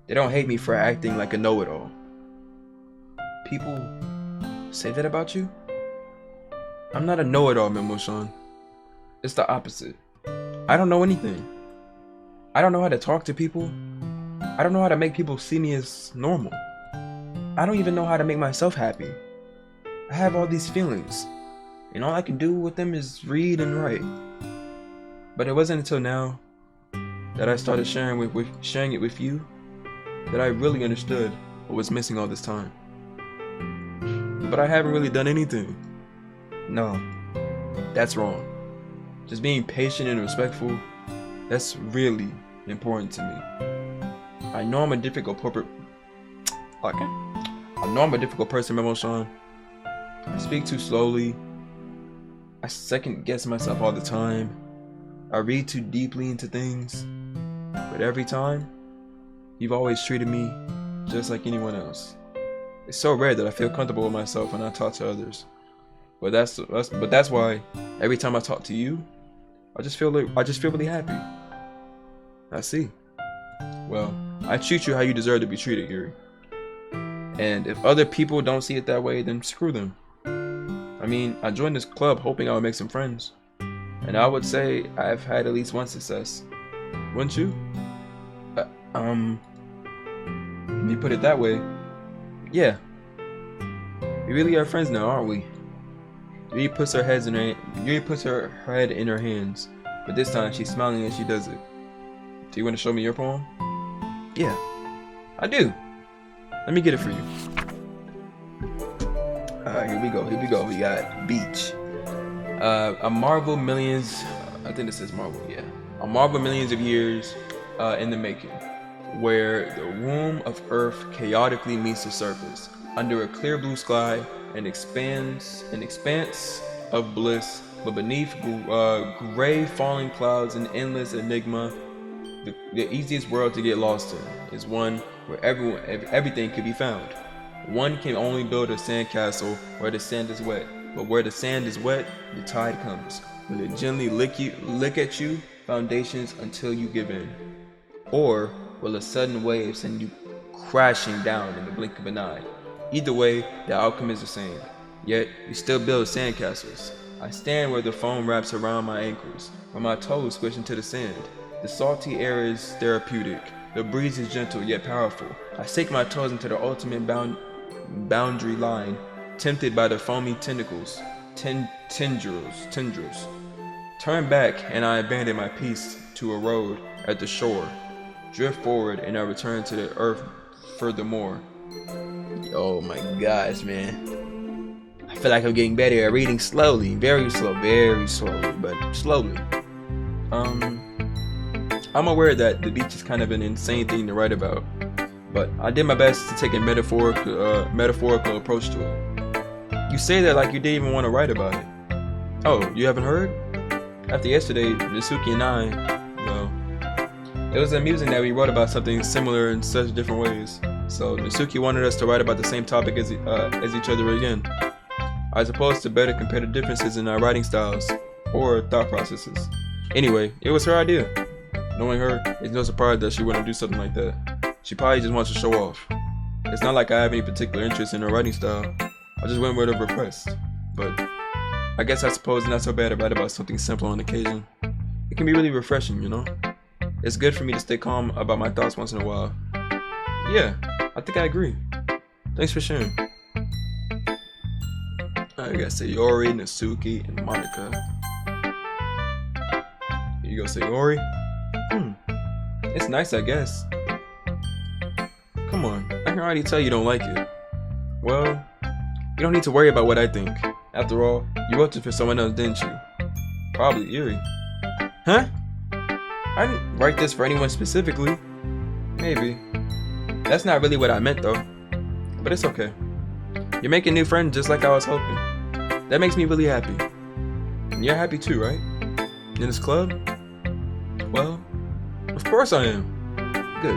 they don't hate me for acting like a know-it-all. People say that about you? I'm not a know-it-all, Memo-san. It's the opposite. I don't know anything. I don't know how to talk to people. I don't know how to make people see me as normal. I don't even know how to make myself happy. I have all these feelings, and all I can do with them is read and write. But it wasn't until now that I started sharing it with you that I really understood what was missing all this time. But I haven't really done anything. No, that's wrong. Just being patient and respectful, that's really important to me. I know I'm a difficult person, Memo-san. I speak too slowly. I second guess myself all the time. I read too deeply into things. But every time, you've always treated me just like anyone else. It's so rare that I feel comfortable with myself when I talk to others. But that's why every time I talk to you, I just feel really happy. I see. Well, I treat you how you deserve to be treated, Yuri. And if other people don't see it that way, then screw them. I mean, I joined this club hoping I would make some friends. And I would say I've had at least one success. Wouldn't you? When you put it that way, yeah. We really are friends now, aren't we? Yuri puts her head in her hands, but this time she's smiling as she does it. Do you want to show me your poem? Yeah, I do. Let me get it for you. Here we go. We got Beach. A marvel millions. I think this is Marvel. Yeah. A marvel millions of years in the making, where the womb of Earth chaotically meets the surface under a clear blue sky, an expanse of bliss, but beneath gray falling clouds, an endless enigma. The easiest world to get lost in is one where everything could be found. One can only build a sandcastle where the sand is wet, but where the sand is wet, the tide comes. Will it gently lick at you foundations until you give in? Or will a sudden wave send you crashing down in the blink of an eye? Either way, the outcome is the same. Yet, you still build sandcastles. I stand where the foam wraps around my ankles, where my toes squish into the sand. The salty air is therapeutic. The breeze is gentle yet powerful. I sink my toes into the ultimate boundary line, tempted by the foamy tentacles, tendrils. Turn back and I abandon my peace to a road at the shore. Drift forward and I return to the earth furthermore. Oh my gosh, man. I feel like I'm getting better at reading slowly. Very slowly, but slowly. I'm aware that the beach is kind of an insane thing to write about, but I did my best to take a metaphorical approach to it. You say that like you didn't even want to write about it. Oh, you haven't heard? After yesterday, Nisuki and I, well, it was amusing that we wrote about something similar in such different ways. So Nisuki wanted us to write about the same topic as each other again, as opposed to better compare the differences in our writing styles or thought processes. Anyway, it was her idea. Knowing her, it's no surprise that she wouldn't do something like that. She probably just wants to show off. It's not like I have any particular interest in her writing style. I just went with her request. But I guess I suppose it's not so bad to write about something simple on occasion. It can be really refreshing, you know? It's good for me to stay calm about my thoughts once in a while. Yeah, I think I agree. Thanks for sharing. I got Sayori, Nasuki, and Monica. Here you go, Sayori. It's nice, I guess. Come on, I can already tell you don't like it. Well, you don't need to worry about what I think. After all, you wrote it for someone else, didn't you? Probably Yuri. Huh? I didn't write this for anyone specifically. Maybe. That's not really what I meant though. But it's okay. You're making new friends just like I was hoping. That makes me really happy. And you're happy too, right? In this club? Well, of course I am. Good.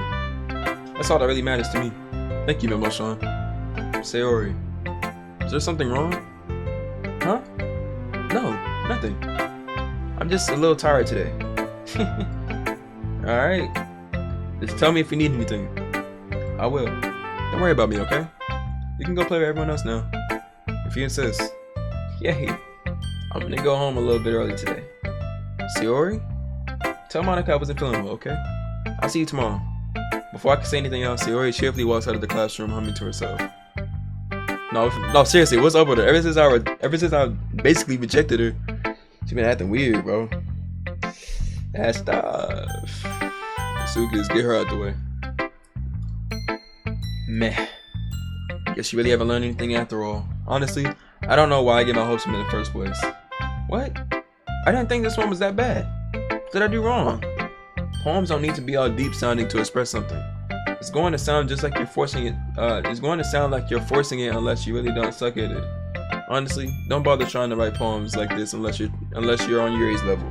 That's all that really matters to me. Thank you, Mimo-san. Sayori, is there something wrong? Huh? No, nothing. I'm just a little tired today. Alright. Just tell me if you need anything. I will. Don't worry about me, okay? You can go play with everyone else now. If you insist. Yay. I'm gonna go home a little bit early today. Sayori? Tell Monica I wasn't feeling well, okay? I'll see you tomorrow. Before I can say anything else, Sayori cheerfully walks out of the classroom humming to herself. No, seriously, what's up with her? Ever since I basically rejected her, she been acting weird, bro. That stuff. Suki, get her out the way. Meh. Guess she really haven't learned anything after all. Honestly, I don't know why I get my hopes from in the first place. What? I didn't think this one was that bad. What did I do wrong? Poems don't need to be all deep sounding to express something. It's going to sound just like you're forcing it. It's going to sound like you're forcing it unless you really don't suck at it. Honestly, don't bother trying to write poems like this unless you're on Yuri's level.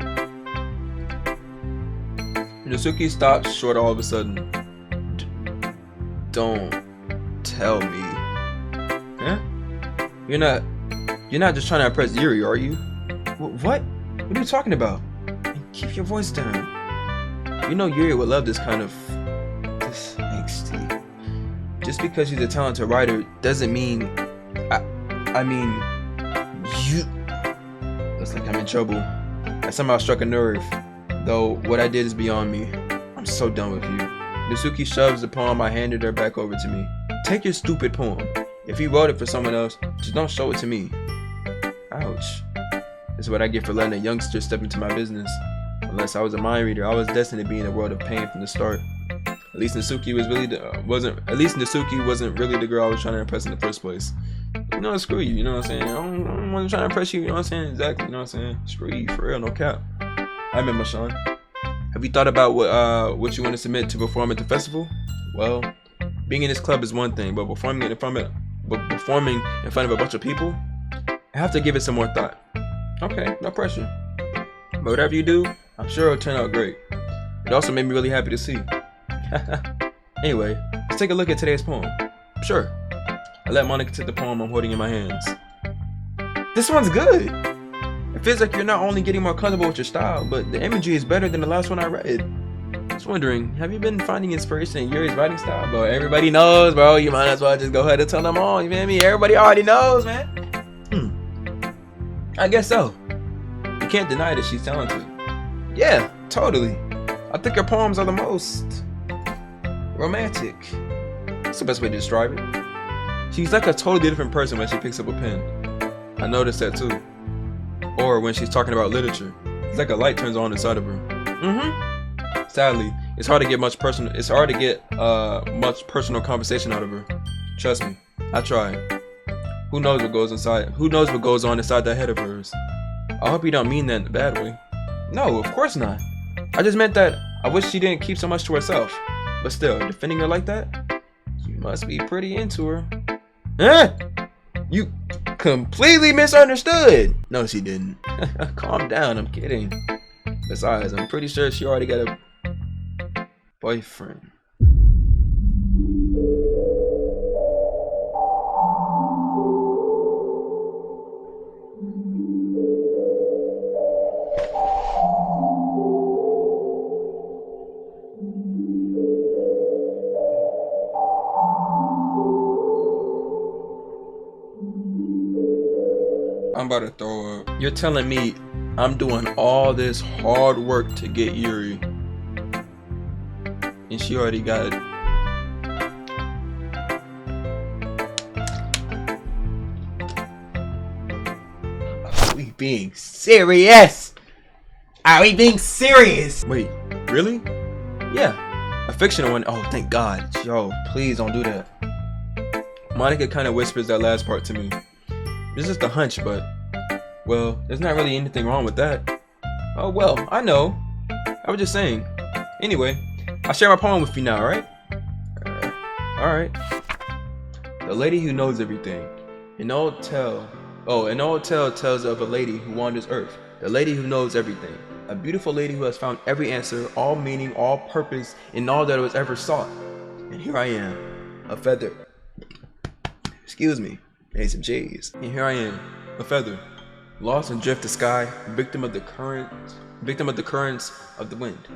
Natsuki stops short all of a sudden. Don't tell me. Huh? You're not just trying to impress Yuri, are you? What? What are you talking about? Keep your voice down. You know Yuri would love this angsty. Just because she's a talented writer doesn't mean I mean you. Looks like I'm in trouble. I somehow struck a nerve. Though what I did is beyond me. I'm so done with you. Natsuki shoves the poem I handed her back over to me. Take your stupid poem. If you wrote it for someone else, just don't show it to me. Ouch. This is what I get for letting a youngster step into my business. Unless I was a mind reader, I was destined to be in a world of pain from the start. At least Natsuki wasn't really the girl I was trying to impress in the first place. You know, screw you, you know what I'm saying? I don't want to try to impress you, you know what I'm saying? Exactly, you know what I'm saying? Screw you, for real, no cap. I remember, Sean. Have you thought about what you want to submit to perform at the festival? Well, being in this club is one thing, but performing in front of a bunch of people, I have to give it some more thought. Okay, no pressure. But whatever you do, I'm sure it'll turn out great. It also made me really happy to see. Anyway, let's take a look at today's poem. Sure. I let Monica take the poem I'm holding in my hands. This one's good. It feels like you're not only getting more comfortable with your style, but the imagery is better than the last one I read. I was wondering, have you been finding inspiration in Yuri's writing style? Bro, everybody knows, bro. You might as well just go ahead and tell them all. You feel me? Everybody already knows, man. I guess so. You can't deny that she's talented. Yeah, totally. I think her poems are the most romantic. That's the best way to describe it. She's like a totally different person when she picks up a pen. I noticed that too. Or when she's talking about literature. It's like a light turns on inside of her. Sadly, it's hard to get much personal conversation out of her. Trust me, I tried. Who knows what goes on inside that head of hers? I hope you don't mean that in a bad way. No, of course not. I just meant that I wish she didn't keep so much to herself. But still, defending her like that? You must be pretty into her. Huh? You completely misunderstood. No, she didn't. Calm down, I'm kidding. Besides, I'm pretty sure she already got a boyfriend. I'm about to throw up. You're telling me I'm doing all this hard work to get Yuri, and she already got it. Are we being serious? Are we being serious? Wait, really? Yeah, a fictional one. Oh, thank God. Yo, please don't do that. Monica kind of whispers that last part to me. It's just a hunch, but, well, there's not really anything wrong with that. Oh, well, I know. I was just saying. Anyway, I'll share my poem with you now, alright? Alright. The lady who knows everything. An old tale tells of a lady who wanders Earth, the lady who knows everything, a beautiful lady who has found every answer, all meaning, all purpose, in all that was ever sought. And here I am, a feather. Excuse me, need some cheese. And here I am, a feather, lost and drift the sky, victim of the currents of the wind.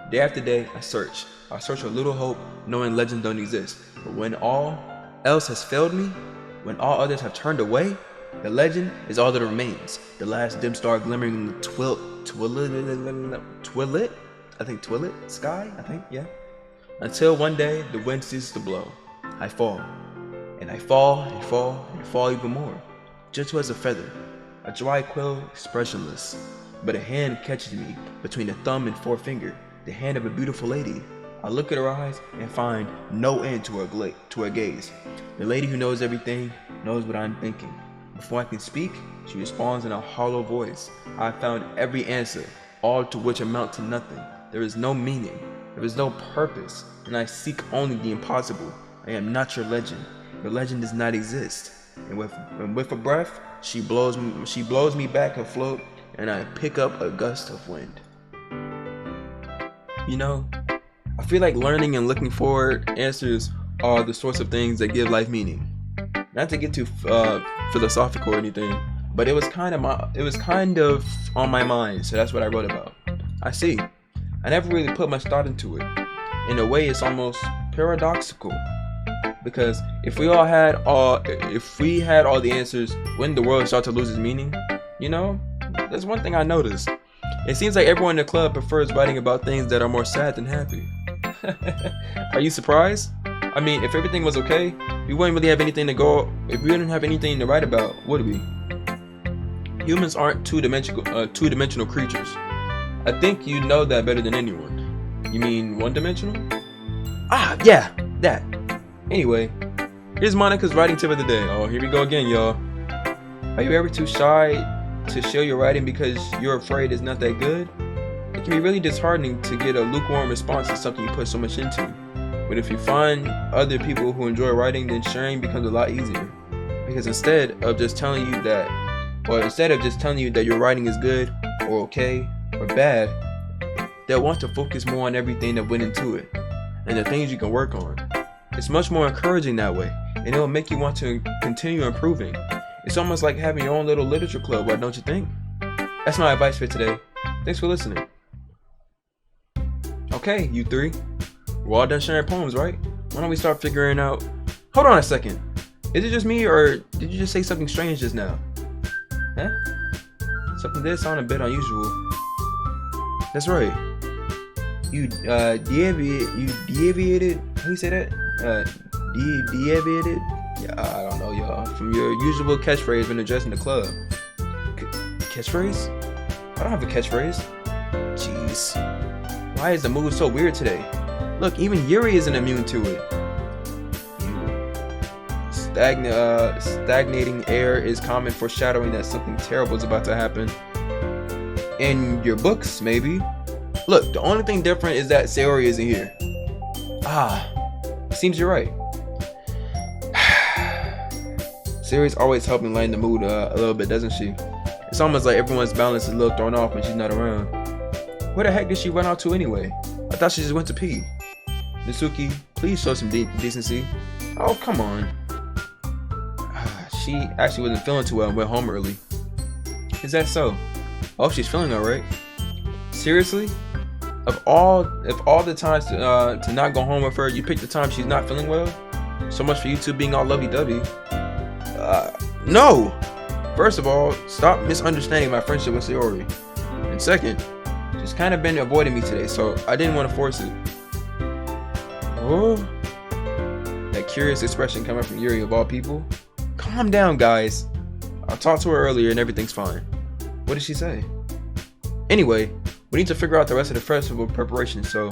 Day after day, I search for little hope, knowing legends don't exist. But when all else has failed me, when all others have turned away, the legend is all that remains. The last dim star glimmering in the twilit sky, yeah. Until one day, the wind ceases to blow. I fall, and I fall, and fall, and fall even more. Gentle as a feather, a dry quill, expressionless. But a hand catches me between the thumb and forefinger, the hand of a beautiful lady. I look at her eyes and find no end to her gaze. The lady who knows everything knows what I'm thinking. Before I can speak, she responds in a hollow voice. I have found every answer, all to which amount to nothing. There is no meaning, there is no purpose, and I seek only the impossible. I am not your legend. Your legend does not exist. And with a breath, she blows me back afloat, and I pick up a gust of wind. You know, I feel like learning and looking for answers are the sorts of things that give life meaning. Not to get too philosophical or anything, but it was kind of on my mind, so that's what I wrote about. I see. I never really put much thought into it. In a way, it's almost paradoxical, because if we had all the answers, wouldn't the world start to lose its meaning? You know, there's one thing I noticed. It seems like everyone in the club prefers writing about things that are more sad than happy. Are you surprised? I mean, if everything was okay, we wouldn't really have anything to go. If we didn't have anything to write about, would we? Humans aren't two-dimensional creatures. I think you know that better than anyone. You mean one-dimensional? Ah, yeah, that. Anyway, here's Monica's writing tip of the day. Oh, here we go again, y'all. Are you ever too shy to share your writing because you're afraid it's not that good? It can be really disheartening to get a lukewarm response to something you put so much into. But if you find other people who enjoy writing, then sharing becomes a lot easier. Because instead of just telling you that your writing is good or okay or bad, they'll want to focus more on everything that went into it and the things you can work on. It's much more encouraging that way, and it'll make you want to continue improving. It's almost like having your own little literature club, why don't you think? That's my advice for today. Thanks for listening. Okay, you three. We're all done sharing poems, right? Why don't we start figuring out... Hold on a second. Is it just me, or did you just say something strange just now? Huh? Something did sound a bit unusual. That's right. You deviated? How do you say that? Deviated? Yeah, I don't know, y'all. From your usual catchphrase when addressing the club. Catchphrase? I don't have a catchphrase. Jeez. Why is the mood so weird today? Look, even Yuri isn't immune to it. Stagnating air is common foreshadowing that something terrible is about to happen. In your books, maybe. Look, the only thing different is that Sayori isn't here. Seems you're right. Sayori's always helping lighten the mood a little bit, doesn't she? It's almost like everyone's balance is a little thrown off when she's not around. Where the heck did she run out to anyway? I thought she just went to pee. Nisuki, please show some decency. Oh, come on. She actually wasn't feeling too well and went home early. Is that so? Oh, she's feeling alright. Seriously? If all the times to not go home with her, you pick the time she's not feeling well? So much for you two being all lovey-dovey. No! First of all, stop misunderstanding my friendship with Sayori. And second, she's kind of been avoiding me today, so I didn't want to force it. Oh, that curious expression coming from Yuri of all people. Calm down, guys. I talked to her earlier and everything's fine. What did she say? Anyway, we need to figure out the rest of the festival preparation, so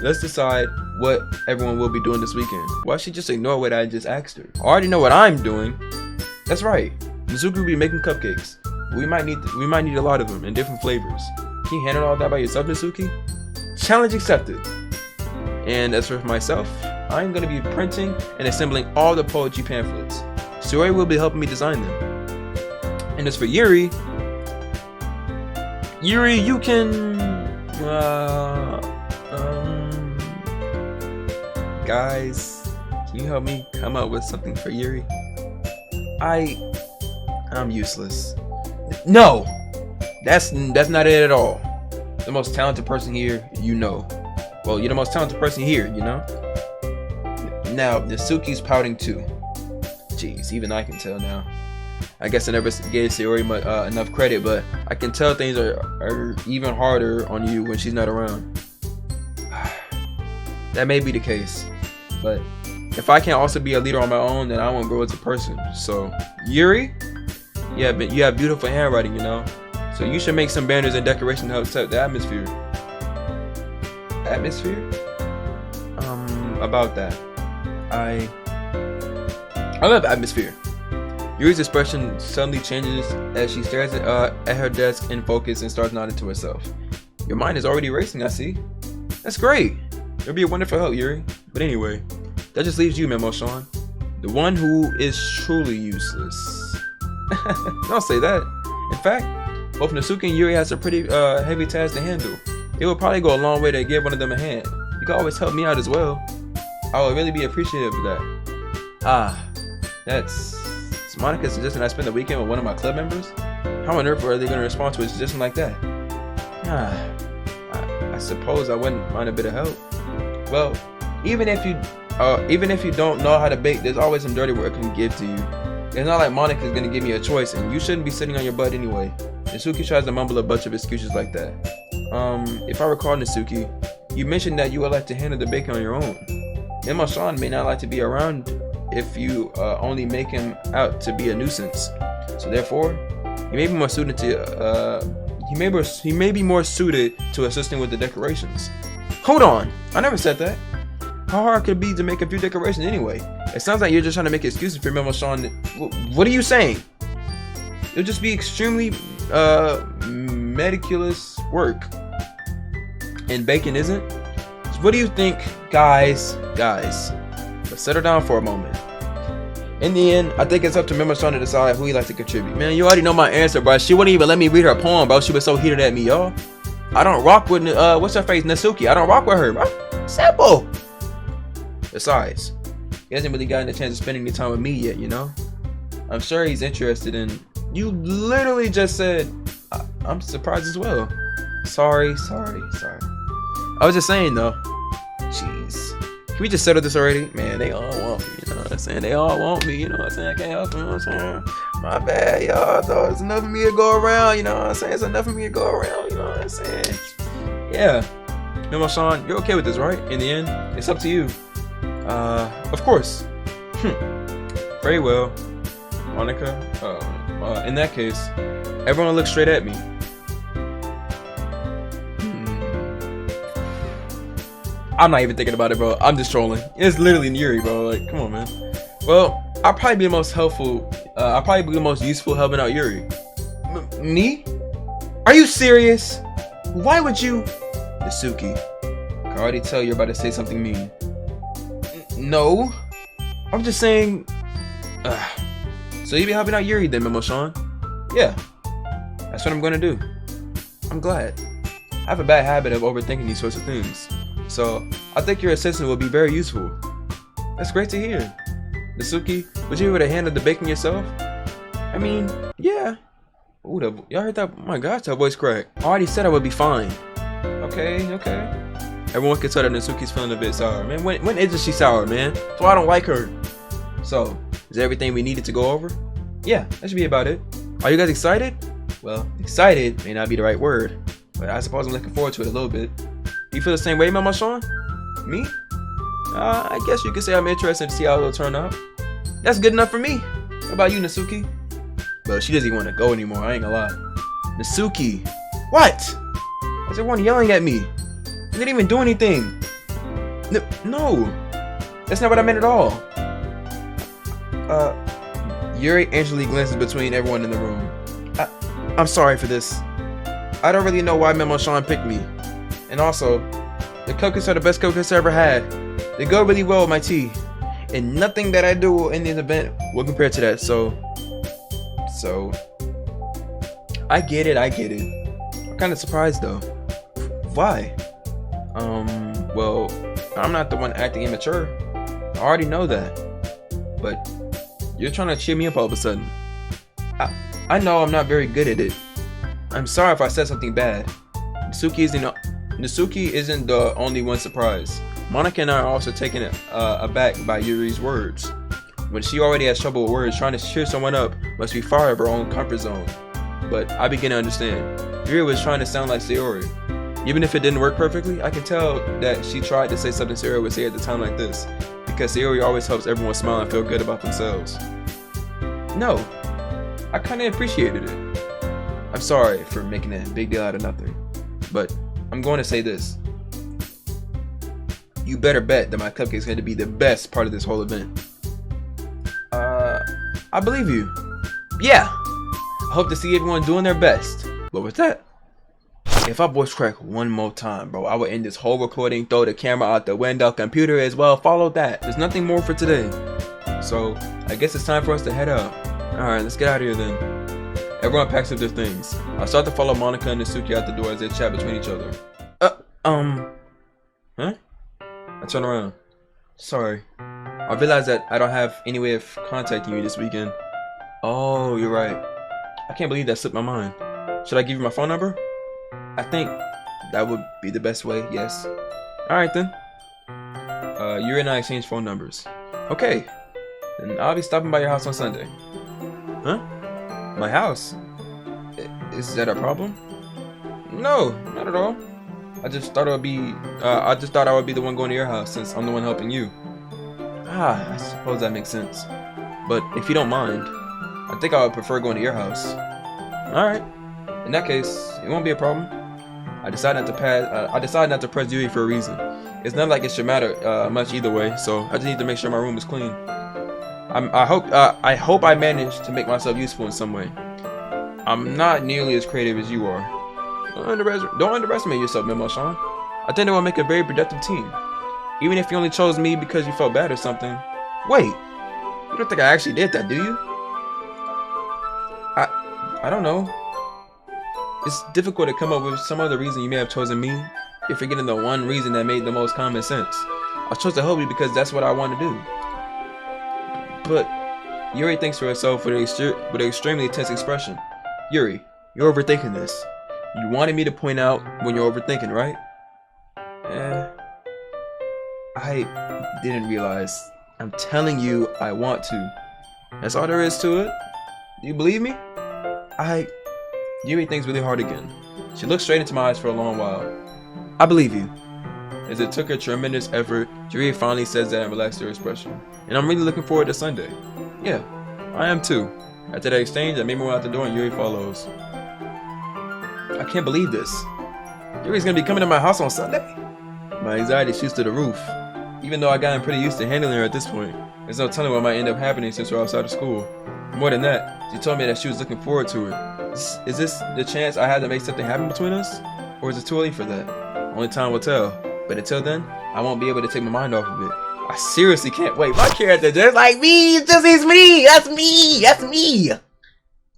let's decide what everyone will be doing this weekend. Why she just ignore what I just asked her? I already know what I'm doing. That's right. Mizuki will be making cupcakes. We might need a lot of them in different flavors. Can you handle all that by yourself, Mizuki? Challenge accepted. And as for myself, I'm going to be printing and assembling all the poetry pamphlets. Saori will be helping me design them. And as for Yuri, you can guys, can you help me come up with something for Yuri? I'm useless. No, that's not it at all. The most talented person here, you know. Well, you're the most talented person here, you know. Now, Natsuki's pouting too. Jeez, even I can tell now. I guess I never gave Saori enough credit, but I can tell things are even harder on you when she's not around. That may be the case, but if I can't also be a leader on my own, then I won't grow as a person. So, Yuri, you have beautiful handwriting, you know. So you should make some banners and decorations to help set the atmosphere. About that, I love atmosphere. Yuri's expression suddenly changes as she stares at her desk in focus and starts nodding to herself. Your mind is already racing, I see. That's great. It'll be a wonderful help, Yuri. But anyway, that just leaves you, Memo-san, the one who is truly useless. Don't say that. In fact, both Natsuki and Yuri has a pretty heavy task to handle. It would probably go a long way to give one of them a hand. You can always help me out as well. I would really be appreciative of that. That's Monica suggesting I spend the weekend with one of my club members? How on earth are they going to respond to a suggestion like that? I suppose I wouldn't mind a bit of help. Well, even if you don't know how to bake, there's always some dirty work I can give to you. It's not like Monica's going to give me a choice, and you shouldn't be sitting on your butt anyway. Natsuki tries to mumble a bunch of excuses like that. If I recall, Natsuki, you mentioned that you would like to handle the baking on your own. Memo-san may not like to be around if you only make him out to be a nuisance. So therefore, he may be more suited to he may be more suited to assisting with the decorations. Hold on, I never said that. How hard could it be to make a few decorations anyway? It sounds like you're just trying to make excuses for Memo-san. What are you saying? It'll just be extremely meticulous work. And baking isn't? So what do you think, guys? Let's settle down for a moment. In the end, I think it's up to Memo-san to decide who he'd like to contribute. Man, you already know my answer, bro. She wouldn't even let me read her poem, bro. She was so heated at me, y'all. I don't rock with, what's her face, Natsuki. I don't rock with her, bro. Simple. Besides, he hasn't really gotten a chance of spending any time with me yet, you know? I'm sure he's interested in... You literally just said... I'm surprised as well. Sorry. I was just saying, though. Jeez. Can we just settle this already? Man, they all want me, you know what I'm saying? They all want me, you know what I'm saying? I can't help it, you know what I'm saying? My bad, y'all. So it's enough of me to go around, you know what I'm saying? It's enough of me to go around, you know what I'm saying? Yeah. Memo-san, you're okay with this, right? In the end, it's up to you. Of course. Very well. Monica, in that case, everyone look straight at me. I'm not even thinking about it, bro. I'm just trolling. It's literally Yuri, bro. Like, come on, man. Well, I'll probably be the most helpful. I'll probably be the most useful helping out Yuri. Me? Are you serious? Why would you? Natsuki, I can already tell you're about to say something mean. No. I'm just saying. So you be helping out Yuri then, Memo-san? Yeah. That's what I'm gonna do. I'm glad. I have a bad habit of overthinking these sorts of things. So, I think your assistant will be very useful. That's great to hear. Natsuki, would you be able to handle the baking yourself? I mean, yeah. Ooh, y'all heard that? Oh my gosh, that voice crack. I already said I would be fine. Okay. Everyone can tell that Natsuki's feeling a bit sour. Man, when isn't she sour, man? So I don't like her. So, is that everything we needed to go over? Yeah, that should be about it. Are you guys excited? Well, excited may not be the right word, but I suppose I'm looking forward to it a little bit. Do you feel the same way, Memo-san? Me? I guess you could say I'm interested to see how it'll turn out. That's good enough for me. What about you, Natsuki? But she doesn't even want to go anymore, I ain't gonna lie. Natsuki! What? Is everyone yelling at me? You didn't even do anything. No! That's not what I meant at all. Yuri anxiously glances between everyone in the room. I'm sorry for this. I don't really know why Memo-san picked me. And also, the cupcakes are the best cupcakes I ever had. They go really well with my tea. and nothing that I do in this event will compare to that. So I get it. I'm kind of surprised though. Why? Well, I'm not the one acting immature. I already know that. But you're trying to cheer me up all of a sudden. I know I'm not very good at it. I'm sorry if I said something bad. Nasuki isn't the only one surprised. Monica and I are also taken aback by Yuri's words. When she already has trouble with words, trying to cheer someone up must be far out of her own comfort zone. But I begin to understand. Yuri was trying to sound like Sayori. Even if it didn't work perfectly, I can tell that she tried to say something Sayori would say at the time like this, because Sayori always helps everyone smile and feel good about themselves. No, I kinda appreciated it. I'm sorry for making a big deal out of nothing, but I'm going to say this. You better bet that my cupcake is going to be the best part of this whole event. I believe you. Yeah, I hope to see everyone doing their best. But with that, if I voice crack one more time, bro, I will end this whole recording, throw the camera out the window, computer as well, follow that. There's nothing more for today. So, I guess it's time for us to head out. Alright, let's get out of here then. Everyone packs up their things. I start to follow Monica and Nasuki out the door as they chat between each other. Huh? I turn around. Sorry. I realize that I don't have any way of contacting you this weekend. Oh, you're right. I can't believe that slipped my mind. Should I give you my phone number? I think that would be the best way, yes. Alright then. You and I exchange phone numbers. Okay. Then I'll be stopping by your house on Sunday. Huh? My house? Is that a problem? No, not at all. I just thought I would be the one going to your house since I'm the one helping you. I suppose that makes sense. But if you don't mind, I think I would prefer going to your house. Alright. In that case, it won't be a problem. I decided not to press Yui for a reason. It's not like it should matter much either way, so I just need to make sure my room is clean. I hope I managed to make myself useful in some way. I'm not nearly as creative as you are. Don't underestimate yourself, Mimo-san. I think it will make a very productive team. Even if you only chose me because you felt bad or something. Wait, you don't think I actually did that, do you? I don't know. It's difficult to come up with some other reason you may have chosen me. You're forgetting the one reason that made the most common sense. I chose to help you because that's what I want to do. But Yuri thinks for herself with an extremely tense expression. Yuri, you're overthinking this. You wanted me to point out when you're overthinking, right? I didn't realize. I'm telling you, I want to. That's all there is to it. Do you believe me? Yuri thinks really hard again. She looks straight into my eyes for a long while. I believe you. As it took a tremendous effort, Yuri finally says that and relaxed her expression. And I'm really looking forward to Sunday. Yeah, I am too. After that exchange, I made my way out the door and Yuri follows. I can't believe this. Yuri's gonna be coming to my house on Sunday? My anxiety shoots to the roof. Even though I gotten pretty used to handling her at this point, there's no telling what might end up happening since we're outside of school. More than that, she told me that she was looking forward to it. Is this the chance I had to make something happen between us? Or is it too early for that? Only time will tell. But until then, I won't be able to take my mind off of it. I seriously can't wait. My character just like me. It's just is me. That's me. That's me.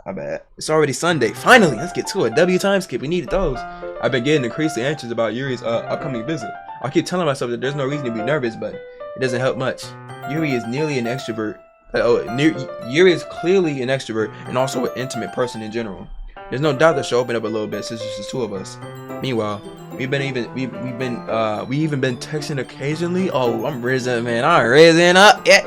I bet. It's already Sunday. Finally, let's get to it. W time skip. We needed those. I've been getting increasingly anxious about Yuri's upcoming visit. I keep telling myself that there's no reason to be nervous, but it doesn't help much. Yuri is nearly an extrovert. Yuri is clearly an extrovert and also an intimate person in general. There's no doubt that she'll open up a little bit since it's just two of us. Meanwhile, we even been texting occasionally. Oh, I'm risen, man. I'm risen up. Yeah,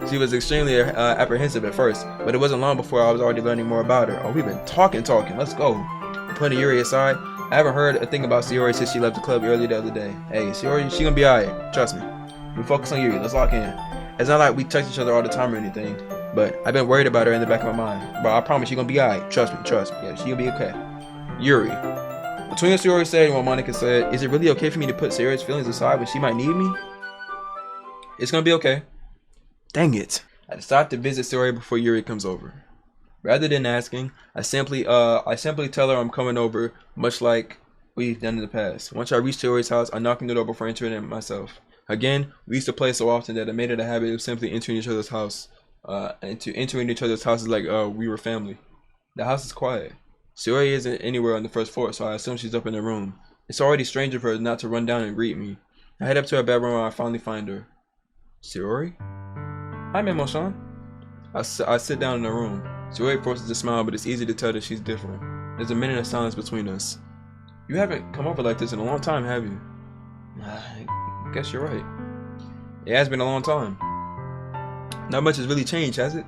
she was extremely apprehensive at first, but it wasn't long before I was already learning more about her. Oh, we've been talking. Let's go. Putting Yuri aside, I haven't heard a thing about Sayori since she left the club earlier the other day. Hey, Sayori, she gonna be alright. Trust me. We focus on Yuri. Let's lock in. It's not like we text each other all the time or anything, but I've been worried about her in the back of my mind. But I promise she's gonna be alright. Trust me. Yeah, she gonna be okay. Yuri. Between what Sayori said and what Monica said, is it really okay for me to put Sayori's feelings aside when she might need me? It's gonna be okay. Dang it. I decided to visit Sayori before Yuri comes over. Rather than asking, I simply tell her I'm coming over, much like we've done in the past. Once I reach Sayori's house, I knock on the door before entering it myself. Again, we used to play so often that it made it a habit of simply entering each other's house. And to entering each other's houses like we were family. The house is quiet. Sayori isn't anywhere on the first floor, so I assume she's up in her room. It's already strange of her not to run down and greet me. I head up to her bedroom and I finally find her. Sayori? Hi, Memo-san. I sit down in her room. Sayori forces a smile, but it's easy to tell that she's different. There's a minute of silence between us. You haven't come over like this in a long time, have you? I guess you're right. It has been a long time. Not much has really changed, has it?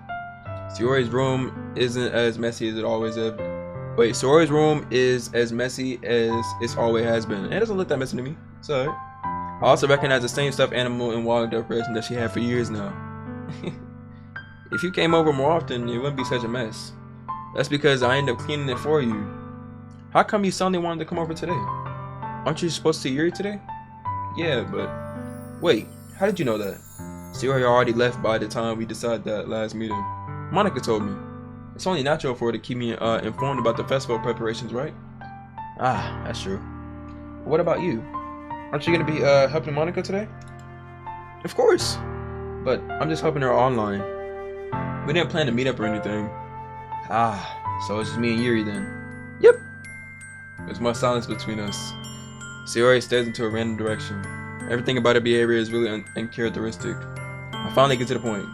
Sayori's room isn't as messy as it always is. Wait, Sayori's room is as messy as it always has been. It doesn't look that messy to me. So, I also recognize the same stuffed animal and wall decoration that she had for years now. If you came over more often, it wouldn't be such a mess. That's because I ended up cleaning it for you. How come you suddenly wanted to come over today? Aren't you supposed to see Yuri today? Yeah, but... Wait, how did you know that? Sayori already left by the time we decided that last meeting. Monica told me. It's only natural for her to keep me informed about the festival preparations, right? Ah, that's true. What about you? Aren't you going to be helping Monica today? Of course. But I'm just helping her online. We didn't plan to meet up or anything. Ah, so it's just me and Yuri then. Yep. There's more silence between us. Sayori stares into a random direction. Everything about her behavior is really uncharacteristic. I finally get to the point.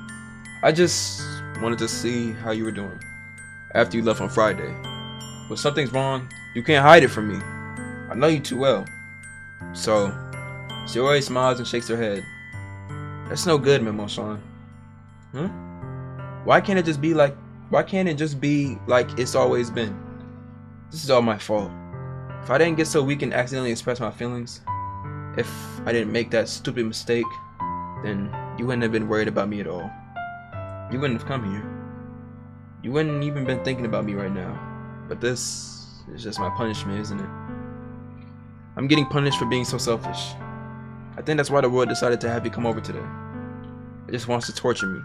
I just wanted to see how you were doing after you left on Friday. But something's wrong. You can't hide it from me. I know you too well. So, Sayori smiles and shakes her head. That's no good, Memo-san. Huh? Why can't it just be like it's always been? This is all my fault. If I didn't get so weak and accidentally express my feelings, if I didn't make that stupid mistake, then you wouldn't have been worried about me at all. You wouldn't have come here. You wouldn't even been thinking about me right now. But this is just my punishment, isn't it? I'm getting punished for being so selfish. I think that's why the world decided to have you come over today. It just wants to torture me.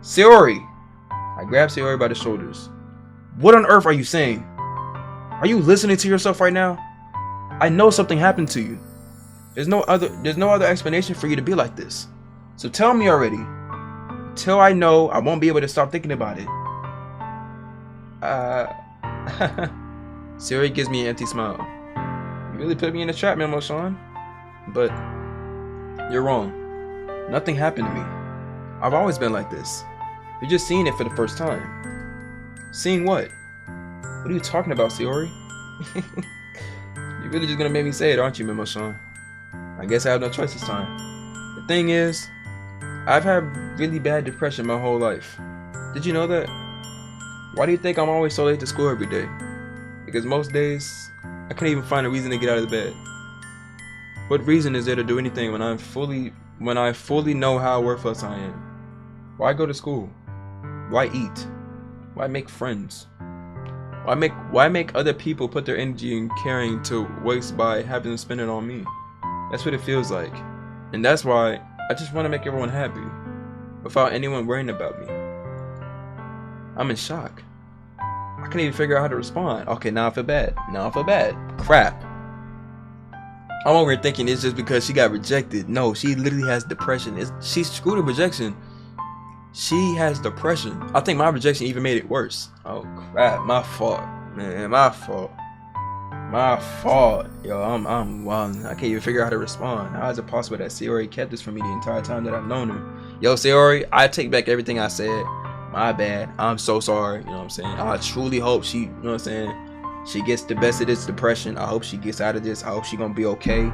Sayori! I grab Sayori by the shoulders. What on earth are you saying? Are you listening to yourself right now? I know something happened to you. There's no other explanation for you to be like this. So tell me already. Till I know, I won't be able to stop thinking about it. Sayori gives me an empty smile. You really put me in a trap, Memo-san. But you're wrong. Nothing happened to me. I've always been like this. You're just seeing it for the first time. Seeing what? What are you talking about, Sayori? You're really just gonna make me say it, aren't you, Memo-san? I guess I have no choice this time. The thing is, I've had really bad depression my whole life. Did you know that? Why do you think I'm always so late to school every day? Because most days, I can't even find a reason to get out of the bed. What reason is there to do anything when I fully know how worthless I am? Why go to school? Why eat? Why make friends? Why make other people put their energy and caring to waste by having them spend it on me? That's what it feels like. And that's why I just want to make everyone happy without anyone worrying about me. I'm in shock. I can't even figure out how to respond. Okay, now I feel bad. Crap. I'm over here thinking it's just because she got rejected. No, she literally has depression. She's screwed with rejection. She has depression. I think my rejection even made it worse. Oh crap, my fault, man, my fault. Yo, I'm wild. I can't even figure out how to respond. How is it possible that Sayori kept this from me the entire time that I've known her? Yo, Sayori, I take back everything I said. My bad. I'm so sorry. You know what I'm saying? I truly hope she, you know what I'm saying, she gets the best of this depression. I hope she gets out of this. I hope she gonna be okay.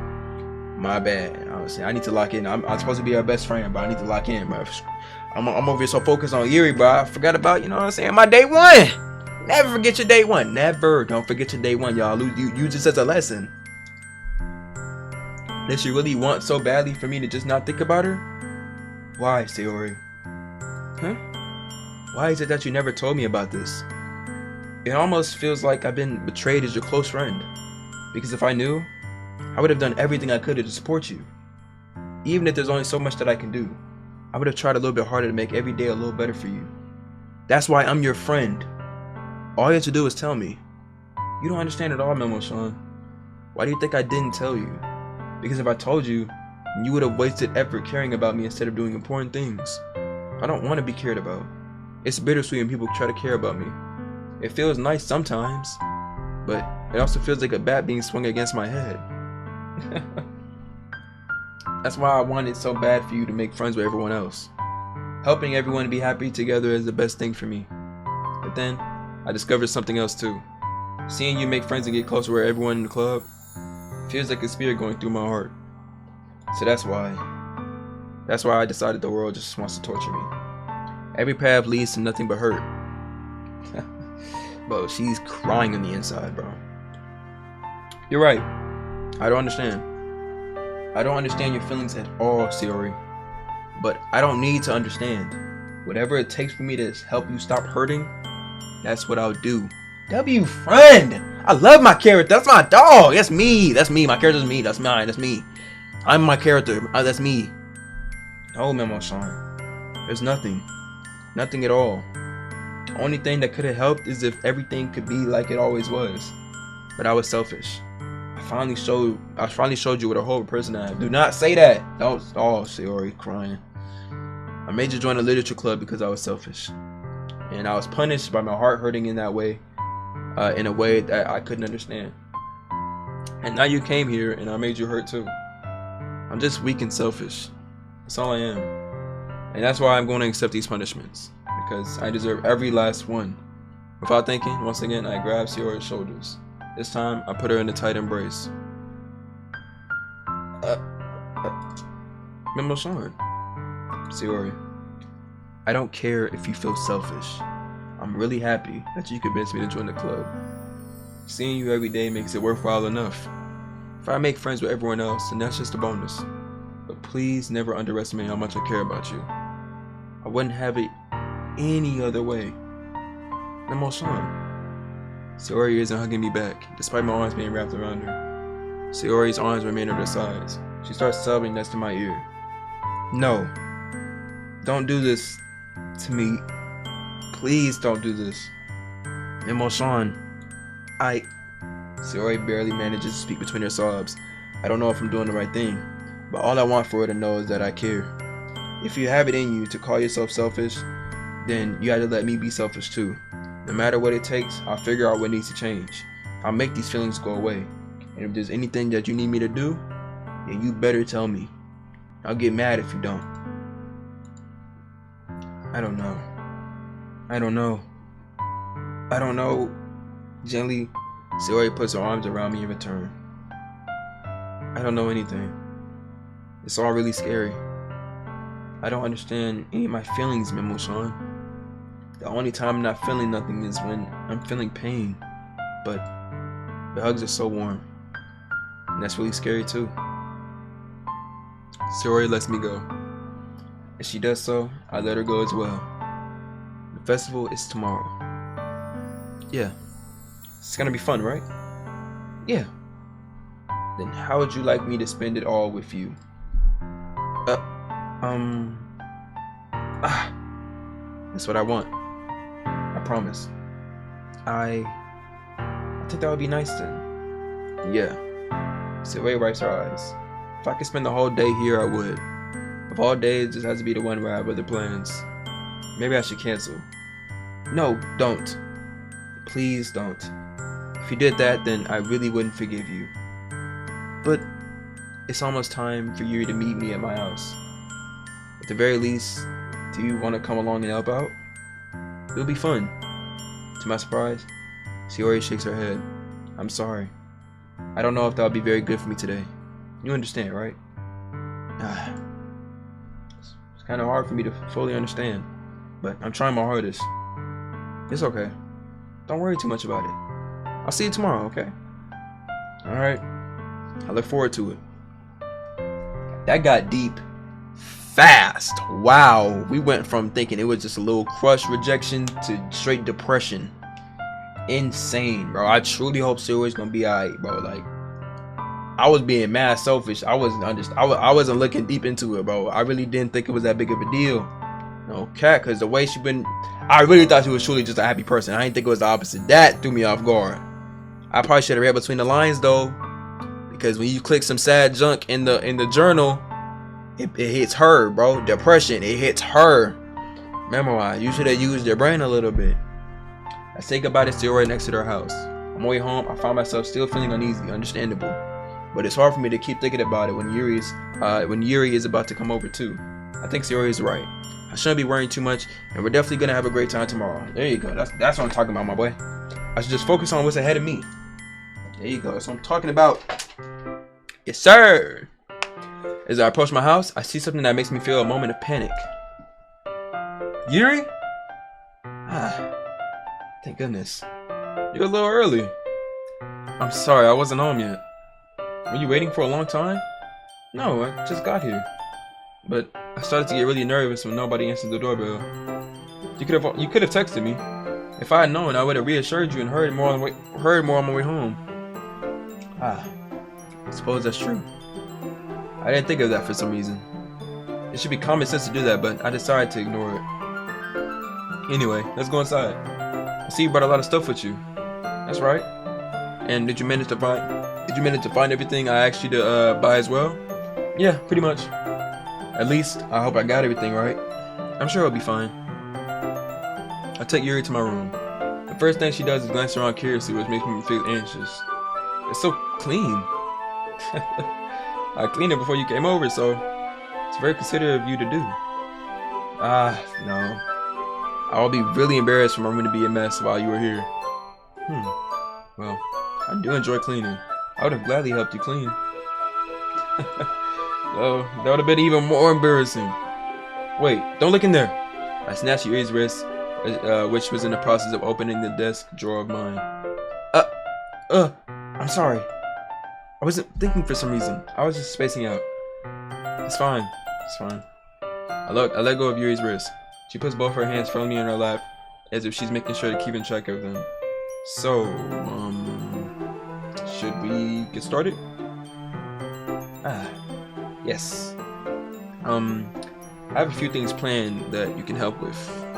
My bad. Honestly, I need to lock in. I'm supposed to be her best friend, but I need to lock in, bro. I'm over here so focused on Yuri, bro. I forgot about, you know what I'm saying, my day one. Never forget your day one. Never. Don't forget your day one, y'all. Use this as a lesson. Did she really want so badly for me to just not think about her? Why, Sayori? Huh? Why is it that you never told me about this? It almost feels like I've been betrayed as your close friend. Because if I knew, I would have done everything I could to support you. Even if there's only so much that I can do, I would have tried a little bit harder to make every day a little better for you. That's why I'm your friend. All you have to do is tell me. You don't understand at all, Memo-san. Why do you think I didn't tell you? Because if I told you, you would have wasted effort caring about me instead of doing important things. I don't want to be cared about. It's bittersweet when people try to care about me. It feels nice sometimes, but it also feels like a bat being swung against my head. That's why I wanted so bad for you to make friends with everyone else. Helping everyone be happy together is the best thing for me. But then, I discovered something else too. Seeing you make friends and get closer with everyone in the club feels like a spear going through my heart. So that's why I decided the world just wants to torture me. Every path leads to nothing but hurt. Bro, she's crying on the inside, bro. You're right. I don't understand. I don't understand your feelings at all, Sayori. But I don't need to understand. Whatever it takes for me to help you stop hurting, that's what I'll do. W friend! I love my character. That's my dog. That's me. That's me. My character's me. That's mine. That's me. I'm my character. That's me. Oh, Memo-san. There's nothing. Nothing at all. The only thing that could have helped is if everything could be like it always was. But I was selfish. I finally showed you what a horrible person I am. Do not say that. Oh, Sayori crying. I made you join a literature club because I was selfish. And I was punished by my heart hurting in that way. In a way that I couldn't understand. And now you came here and I made you hurt too. I'm just weak and selfish. That's all I am. And that's why I'm going to accept these punishments. Because I deserve every last one. Without thinking, once again, I grabbed Sayori's shoulders. This time, I put her in a tight embrace. Memo-san. Sayori, I don't care if you feel selfish. I'm really happy that you convinced me to join the club. Seeing you every day makes it worthwhile enough. If I make friends with everyone else, then that's just a bonus. But please never underestimate how much I care about you. I wouldn't have it any other way. Memo-san. Sayori isn't hugging me back, despite my arms being wrapped around her. Sayori's arms remain at her sides. She starts sobbing next to my ear. No. Don't do this to me. Please don't do this. Memo-san. Sayori barely manages to speak between her sobs. I don't know if I'm doing the right thing, but all I want for her to know is that I care. If you have it in you to call yourself selfish, then you have to let me be selfish too. No matter what it takes, I'll figure out what needs to change. I'll make these feelings go away. And if there's anything that you need me to do, then you better tell me. I'll get mad if you don't. I don't know. Gently, Sayori puts her arms around me in return. I don't know anything. It's all really scary. I don't understand any of my feelings, Memo-san. The only time I'm not feeling nothing is when I'm feeling pain. But the hugs are so warm. And that's really scary too. Sayori lets me go. As she does so, I let her go as well. The festival is tomorrow. Yeah. It's gonna be fun, right? Yeah. Then how would you like me to spend it all with you? That's what I want. I promise. I think that would be nice then. Yeah. Sayori wipes her eyes. If I could spend the whole day here, I would. Of all days, this has to be the one where I have other plans. Maybe I should cancel. No, don't. Please don't. If you did that, then I really wouldn't forgive you. But it's almost time for you to meet me at my house. At the very least, do you want to come along and help out? It'll be fun. To my surprise, Sayori shakes her head. I'm sorry. I don't know if that'll be very good for me today. You understand, right? It's kind of hard for me to fully understand, but I'm trying my hardest. It's okay. Don't worry too much about it. I'll see you tomorrow, okay? Alright. I look forward to it. That got deep fast. Wow. We went from thinking it was just a little crush rejection to straight depression. Insane, bro. I truly hope Sayori's gonna be alright, bro. Like, I was being mad selfish. I wasn't looking deep into it, bro. I really didn't think it was that big of a deal. No cat, cause the way she been, I really thought she was truly just a happy person. I didn't think it was the opposite. That threw me off guard. I probably should have read between the lines though, because when you click some sad junk in the journal, it hits her, bro. Depression, it hits her. Remember why? You should have used your brain a little bit. I say goodbye to Sayori next to their house. On my way home, I found myself still feeling uneasy, understandable. But it's hard for me to keep thinking about it when Yuri is about to come over too. I think Sayori is right. I shouldn't be worrying too much, and we're definitely gonna have a great time tomorrow. There you go. That's what I'm talking about, my boy. I should just focus on what's ahead of me. There you go. That's what I'm talking about. Yes, sir. As I approach my house, I see something that makes me feel a moment of panic. Yuri? Thank goodness. You're a little early. I'm sorry, I wasn't home yet. Were you waiting for a long time? No, I just got here. But I started to get really nervous when nobody answered the doorbell. You could have texted me. If I had known, I would have reassured you and heard more on my way home. I suppose that's true. I didn't think of that for some reason. It should be common sense to do that, but I decided to ignore it. Anyway, let's go inside. I see you brought a lot of stuff with you. That's right. And did you manage to find everything I asked you to buy as well? Yeah, pretty much. At least I hope I got everything right. I'm sure it'll be fine. I take Yuri to my room. The first thing she does is glance around curiously, which makes me feel anxious. It's so clean. I cleaned it before you came over, so it's very considerate of you to do. No. I'll be really embarrassed for my room to be a mess while you were here. Well, I do enjoy cleaning. I would have gladly helped you clean. Oh, that would have been even more embarrassing. Wait, don't look in there. I snatched Yuri's wrist, which was in the process of opening the desk drawer of mine. I'm sorry. I wasn't thinking for some reason. I was just spacing out. It's fine. It's fine. I let go of Yuri's wrist. She puts both her hands firmly in her lap, as if she's making sure to keep in track of them. So, should we get started? Yes. I have a few things planned that you can help with.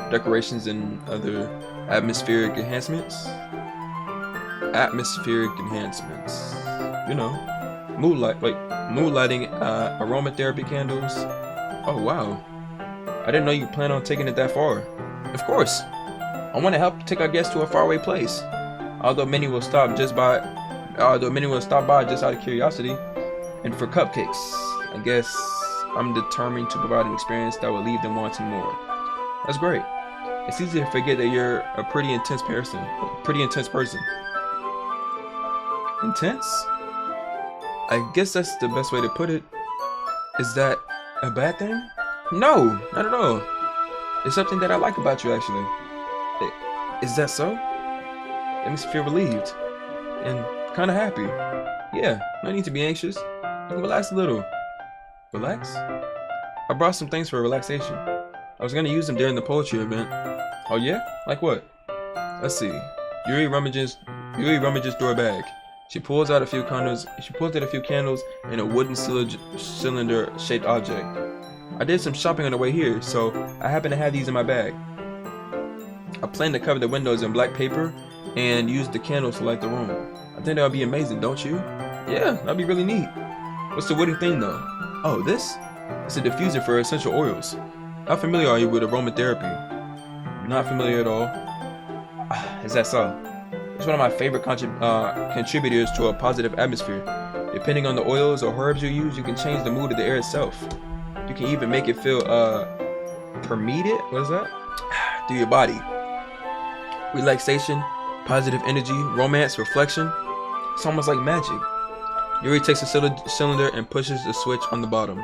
Decorations and other atmospheric enhancements. You know, moonlighting, aromatherapy candles. Oh wow. I didn't know you plan on taking it that far. Of course. I want to help take our guests to a faraway place. Although many will stop by just out of curiosity. And for cupcakes, I guess I'm determined to provide an experience that will leave them wanting more. That's great. It's easy to forget that you're a pretty intense person. Intense? I guess that's the best way to put it. Is that a bad thing? No, not at all. It's something that I like about you, actually. Is that so? It makes me feel relieved and kind of happy. Yeah, no need to be anxious. You can relax a little. Relax? I brought some things for relaxation. I was gonna use them during the poetry event. Oh yeah? Like what? Let's see. Yuri rummages through her bag. She pulls out a few candles and a wooden cylinder-shaped object. I did some shopping on the way here, so I happen to have these in my bag. I plan to cover the windows in black paper and use the candles to light the room. I think that would be amazing, don't you? Yeah, that'd be really neat. What's the wooden thing though? Oh, this? It's a diffuser for essential oils. How familiar are you with aromatherapy? Not familiar at all. Is that so? It's one of my favorite contributors to a positive atmosphere. Depending on the oils or herbs you use, you can change the mood of the air itself. You can even make it feel permeated. What is that? Through your body. Relaxation, positive energy, romance, reflection. It's almost like magic. Yuri takes the cylinder and pushes the switch on the bottom.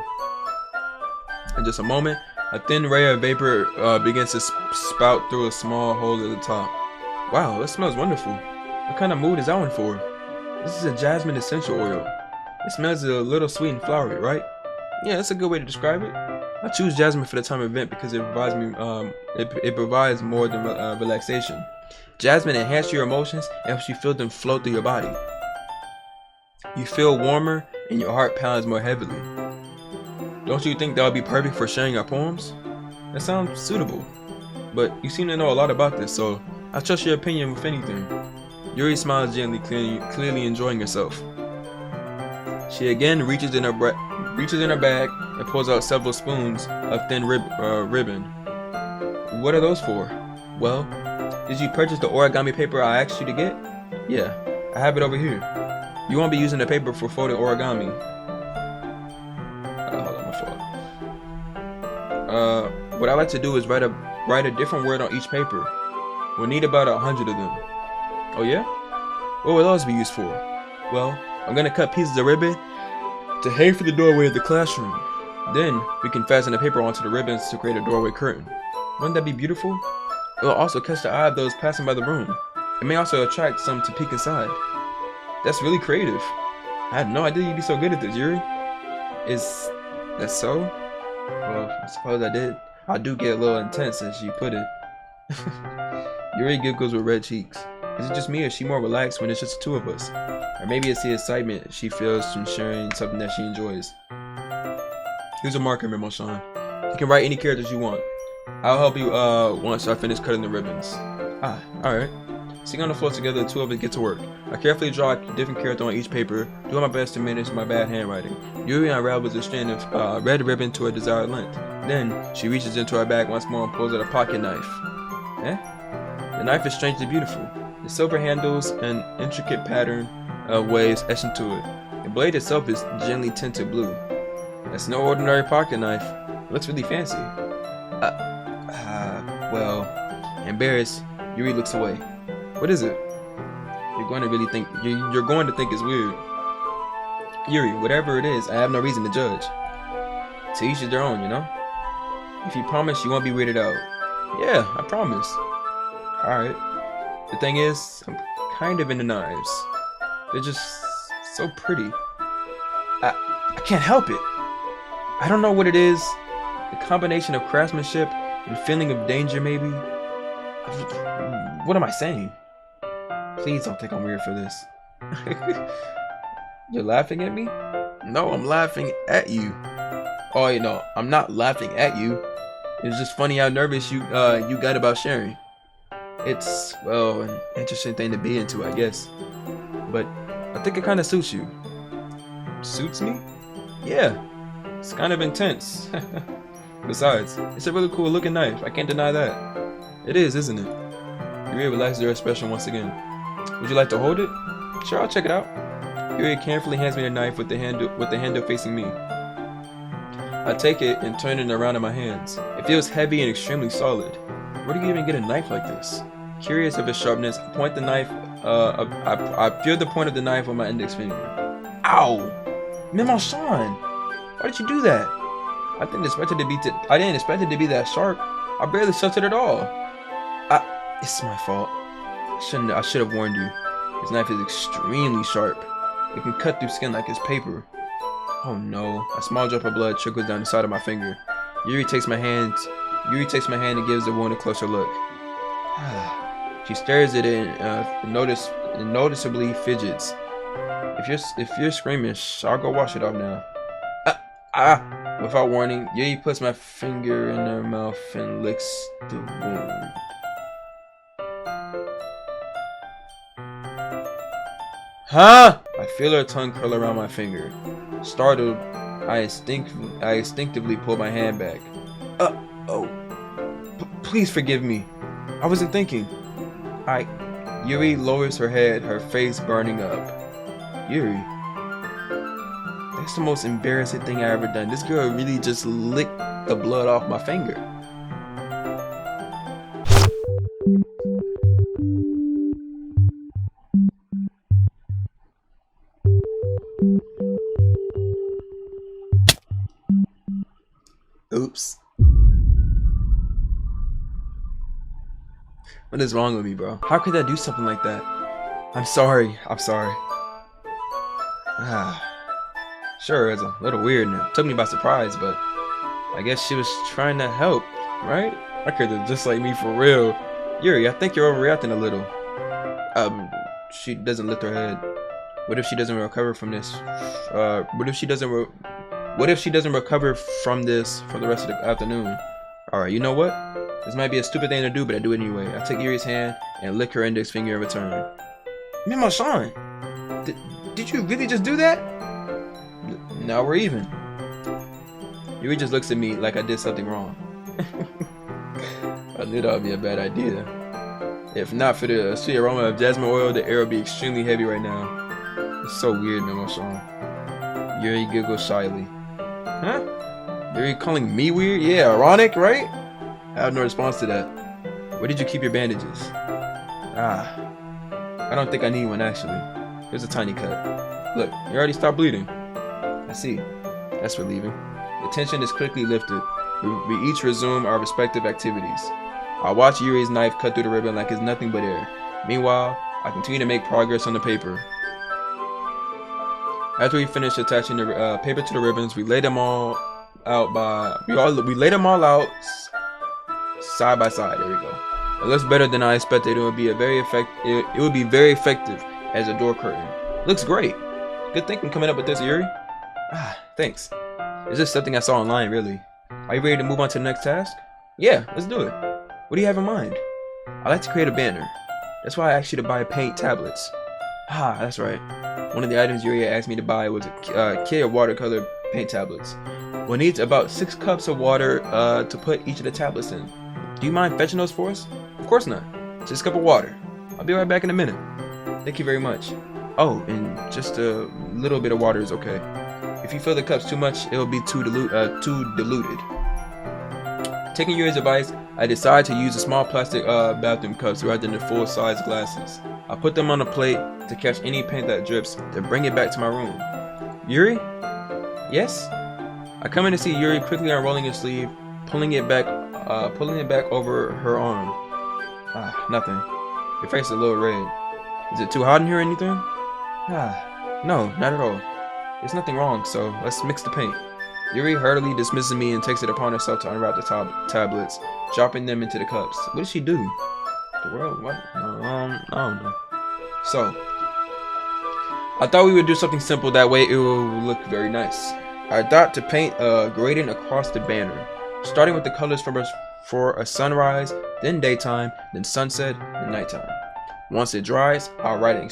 In just a moment, a thin ray of vapor begins to spout through a small hole at the top. Wow, that smells wonderful. What kind of mood is that one for? This is a jasmine essential oil. It smells a little sweet and flowery, right? Yeah, that's a good way to describe it. I choose jasmine for the time of event because it provides more than relaxation. Jasmine enhances your emotions and helps you feel them flow through your body. You feel warmer and your heart pounds more heavily. Don't you think that would be perfect for sharing our poems? That sounds suitable. But you seem to know a lot about this, so I trust your opinion with anything. Yuri smiles gently, clearly enjoying herself. She again reaches in her bag and pulls out several spoons of thin ribbon. What are those for? Well, did you purchase the origami paper I asked you to get? Yeah, I have it over here. You won't be using the paper for folded origami. Hold on, my fault. What I like to do is write a different word on each paper. We'll need about 100 of them. Oh yeah? What will those be used for? Well, I'm gonna cut pieces of ribbon to hang for the doorway of the classroom. Then we can fasten the paper onto the ribbons to create a doorway curtain. Wouldn't that be beautiful? It will also catch the eye of those passing by the room. It may also attract some to peek inside. That's really creative. I had no idea you'd be so good at this, Yuri. Is that so? Well, I suppose I did. I do get a little intense as you put it. Yuri giggles with red cheeks. Is it just me or is she more relaxed when it's just the two of us? Or maybe it's the excitement she feels from sharing something that she enjoys. Here's a marker, Memo Sean. You can write any characters you want. I'll help you once I finish cutting the ribbons. Alright. Sitting on the floor together, the two of us get to work. I carefully draw a different character on each paper, doing my best to manage my bad handwriting. Yuri unravels a strand of red ribbon to a desired length. Then, she reaches into her bag once more and pulls out a pocket knife. The knife is strangely beautiful. The silver handles an intricate pattern of waves etched into it. The blade itself is gently tinted blue. It's no ordinary pocket knife. It looks really fancy. Well, embarrassed, Yuri looks away. What is it? You're going to think it's weird. Yuri, whatever it is, I have no reason to judge. To each their own, you know? If you promise you won't be weirded out. Yeah, I promise. Alright. The thing is, I'm kind of into knives. They're just so pretty. I can't help it. I don't know what it is. The combination of craftsmanship and feeling of danger, maybe. What am I saying? Please don't think I'm weird for this. You're laughing at me? No, I'm laughing at you. Oh, you know, I'm not laughing at you. It's just funny how nervous you got about sharing. It's, well, an interesting thing to be into, I guess. But I think it kind of suits you. Suits me? Yeah. It's kind of intense. Besides, it's a really cool looking knife. I can't deny that. It is, isn't it? Yuri relaxes her expression once again. Would you like to hold it? Sure, I'll check it out. Yuri carefully hands me the knife with the handle facing me. I take it and turn it around in my hands. It feels heavy and extremely solid. Where do you even get a knife like this? Curious of its sharpness, I point the knife. I feel the point of the knife with my index finger. Ow! Memo Sean! Why did you do that? I didn't expect it to be that sharp. I barely touched it at all. It's my fault. I should have warned you. This knife is extremely sharp. It can cut through skin like it's paper. Oh no! A small drop of blood trickles down the side of my finger. Yuri takes my hand and gives the wound a closer look. She stares at it and noticeably fidgets. If you're screaming, I'll go wash it off now. Without warning, Yuri puts my finger in her mouth and licks the wound. Huh? I feel her tongue curl around my finger. Startled, I instinctively pull my hand back. Please forgive me. I wasn't thinking. Yuri lowers her head, her face burning up. Yuri, that's the most embarrassing thing I ever done. This girl really just licked the blood off my finger. Oops. What is wrong with me, bro? How could I do something like that? I'm sorry. Sure, it's a little weird and it took me by surprise, but I guess she was trying to help, right? I could have just like me for real. Yuri, I think you're overreacting a little. She doesn't lift her head. What if she doesn't recover from this? What if she doesn't recover from this for the rest of the afternoon? Alright, you know what? This might be a stupid thing to do, but I do it anyway. I take Yuri's hand and lick her index finger in return. Memo Sean, did you really just do that? Now we're even. Yuri just looks at me like I did something wrong. I knew that would be a bad idea. If not for the sweet aroma of jasmine oil, the air would be extremely heavy right now. It's so weird and emotional. Yuri giggles shyly. Huh? Yuri calling me weird? Yeah, ironic, right? I have no response to that. Where did you keep your bandages? I don't think I need one actually. Here's a tiny cut. Look, you already stopped bleeding. I see. That's relieving. The tension is quickly lifted. We each resume our respective activities. I watch Yuri's knife cut through the ribbon like it's nothing but air. Meanwhile, I continue to make progress on the paper. After we finish attaching the paper to the ribbons, we lay them all out side by side. There we go. It looks better than I expected. It would be very effective as a door curtain. Looks great. Good thinking coming up with this, Yuri. Thanks. It's just something I saw online, really. Are you ready to move on to the next task? Yeah, let's do it. What do you have in mind? I like to create a banner. That's why I asked you to buy paint tablets. That's right. One of the items Yuri asked me to buy was a kit of watercolor paint tablets. We'll need about 6 cups of water to put each of the tablets in. Do you mind fetching those for us? Of course not. Just a cup of water. I'll be right back in a minute. Thank you very much. Oh, and just a little bit of water is okay. If you fill the cups too much, it will be too diluted. Taking Yuri's advice, I decided to use the small plastic bathroom cups rather than the full-size glasses. I put them on a plate to catch any paint that drips, then bring it back to my room. Yuri? Yes? I come in to see Yuri quickly unrolling his sleeve, pulling it back over her arm. Nothing. Your face is a little red. Is it too hot in here or anything? No, not at all. There's nothing wrong, so let's mix the paint. Yuri heartily dismisses me and takes it upon herself to unwrap the tablets, dropping them into the cups. What did she do? The world? What? I don't know. So, I thought we would do something simple, that way it will look very nice. I thought to paint a gradient across the banner, starting with the colors for a sunrise, then daytime, then sunset, then nighttime. Once it dries, I'll write an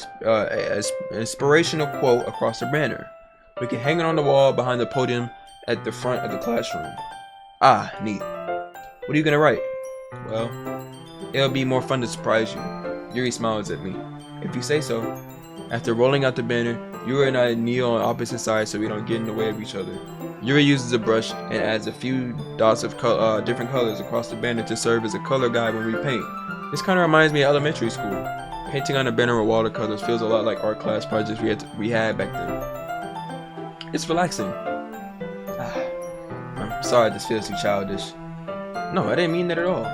inspirational quote across the banner. We can hang it on the wall behind the podium at the front of the classroom. Neat. What are you gonna write? Well, it'll be more fun to surprise you. Yuri smiles at me. If you say so. After rolling out the banner, Yuri and I kneel on opposite sides so we don't get in the way of each other. Yuri uses a brush and adds a few dots of different colors across the banner to serve as a color guide when we paint. This kind of reminds me of elementary school. Painting on a banner with watercolors feels a lot like art class projects we had back then. It's relaxing. I'm sorry this feels too childish. No, I didn't mean that at all.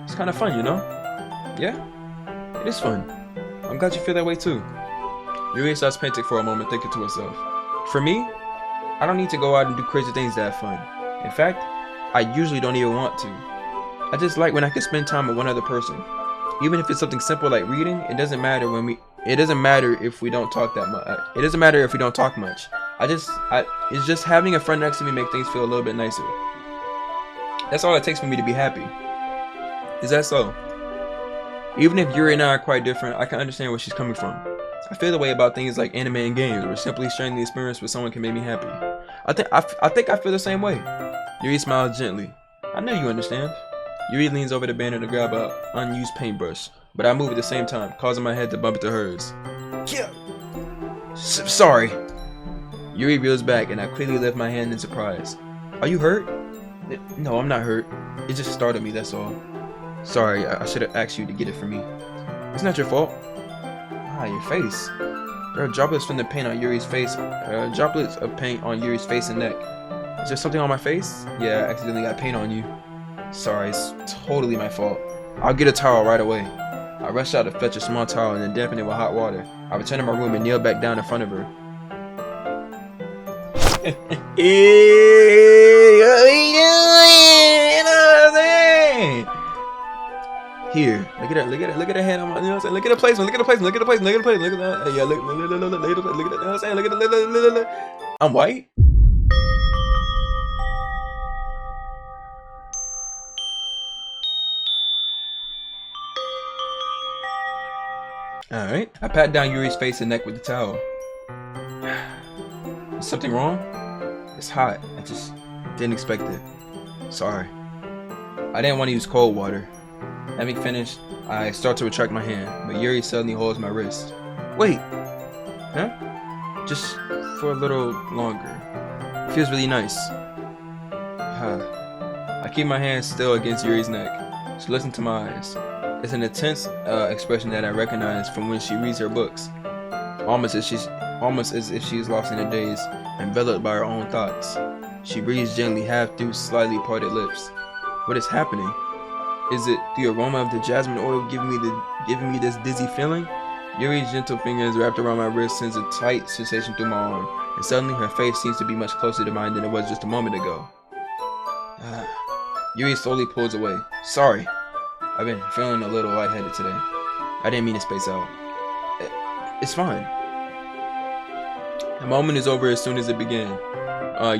It's kind of fun, you know? Yeah? It is fun. I'm glad you feel that way too. Yuri starts painting for a moment, thinking to herself. For me, I don't need to go out and do crazy things to have fun. In fact, I usually don't even want to. I just like when I can spend time with one other person. Even if it's something simple like reading, it doesn't matter if we don't talk that much. It doesn't matter if we don't talk much. It's just having a friend next to me make things feel a little bit nicer. That's all it takes for me to be happy. Is that so? Even if Yuri and I are quite different, I can understand where she's coming from. I feel the way about things like anime and games, where simply sharing the experience with someone can make me happy. I think I feel the same way. Yuri smiles gently. I know you understand. Yuri leans over the banner to grab an unused paintbrush, but I move at the same time, causing my head to bump into hers. Sorry. Yuri reels back, and I quickly lift my hand in surprise. Are you hurt? No, I'm not hurt. It just startled me, that's all. Sorry, I should have asked you to get it for me. It's not your fault. Your face. There are droplets from the paint on Yuri's face. Droplets of paint on Yuri's face and neck. Is there something on my face? Yeah, I accidentally got paint on you. Sorry, it's totally my fault. I'll get a towel right away. I rush out to fetch a small towel and then dampen it with hot water. I return to my room and kneel back down in front of her. Here, look at her hand on my, you know what I'm saying? Look at the placement, look at that, yeah, look at that, you know what I'm saying? Look. I'm white? Alright, I pat down Yuri's face and neck with the towel. Is something wrong? It's hot. I just didn't expect it. Sorry. I didn't want to use cold water. Having finished, I start to retract my hand, but Yuri suddenly holds my wrist. Wait! Huh? Just for a little longer. It feels really nice. I keep my hand still against Yuri's neck. She looks into my eyes. It's an intense expression that I recognize from when she reads her books. Almost as if she is lost in a daze, enveloped by her own thoughts. She breathes gently, half through slightly parted lips. What is happening? Is it the aroma of the jasmine oil giving me this dizzy feeling? Yuri's gentle fingers wrapped around my wrist sends a tight sensation through my arm, and suddenly her face seems to be much closer to mine than it was just a moment ago. Yuri slowly pulls away. Sorry. I've been feeling a little lightheaded today. I didn't mean to space out. It's fine. The moment is over as soon as it began.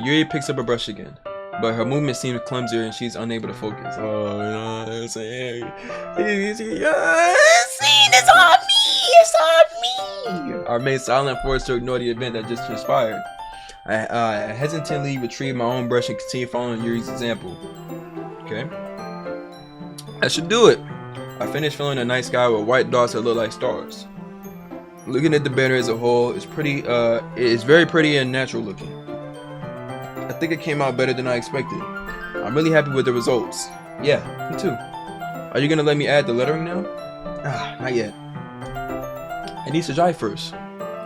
Yuri picks up a brush again, but her movement seems clumsier and she's unable to focus. Oh, you know what I'm saying? It's on me! It's on me! I remain silent, forced to ignore the event that just transpired. I hesitantly retrieve my own brush and continue following Yuri's example. Okay. That should do it. I finished filling a night sky with white dots that look like stars. Looking at the banner as a whole, it's very pretty and natural looking. I think it came out better than I expected. I'm really happy with the results. Yeah, me too. Are you gonna let me add the lettering now? Not yet. It needs to dry first.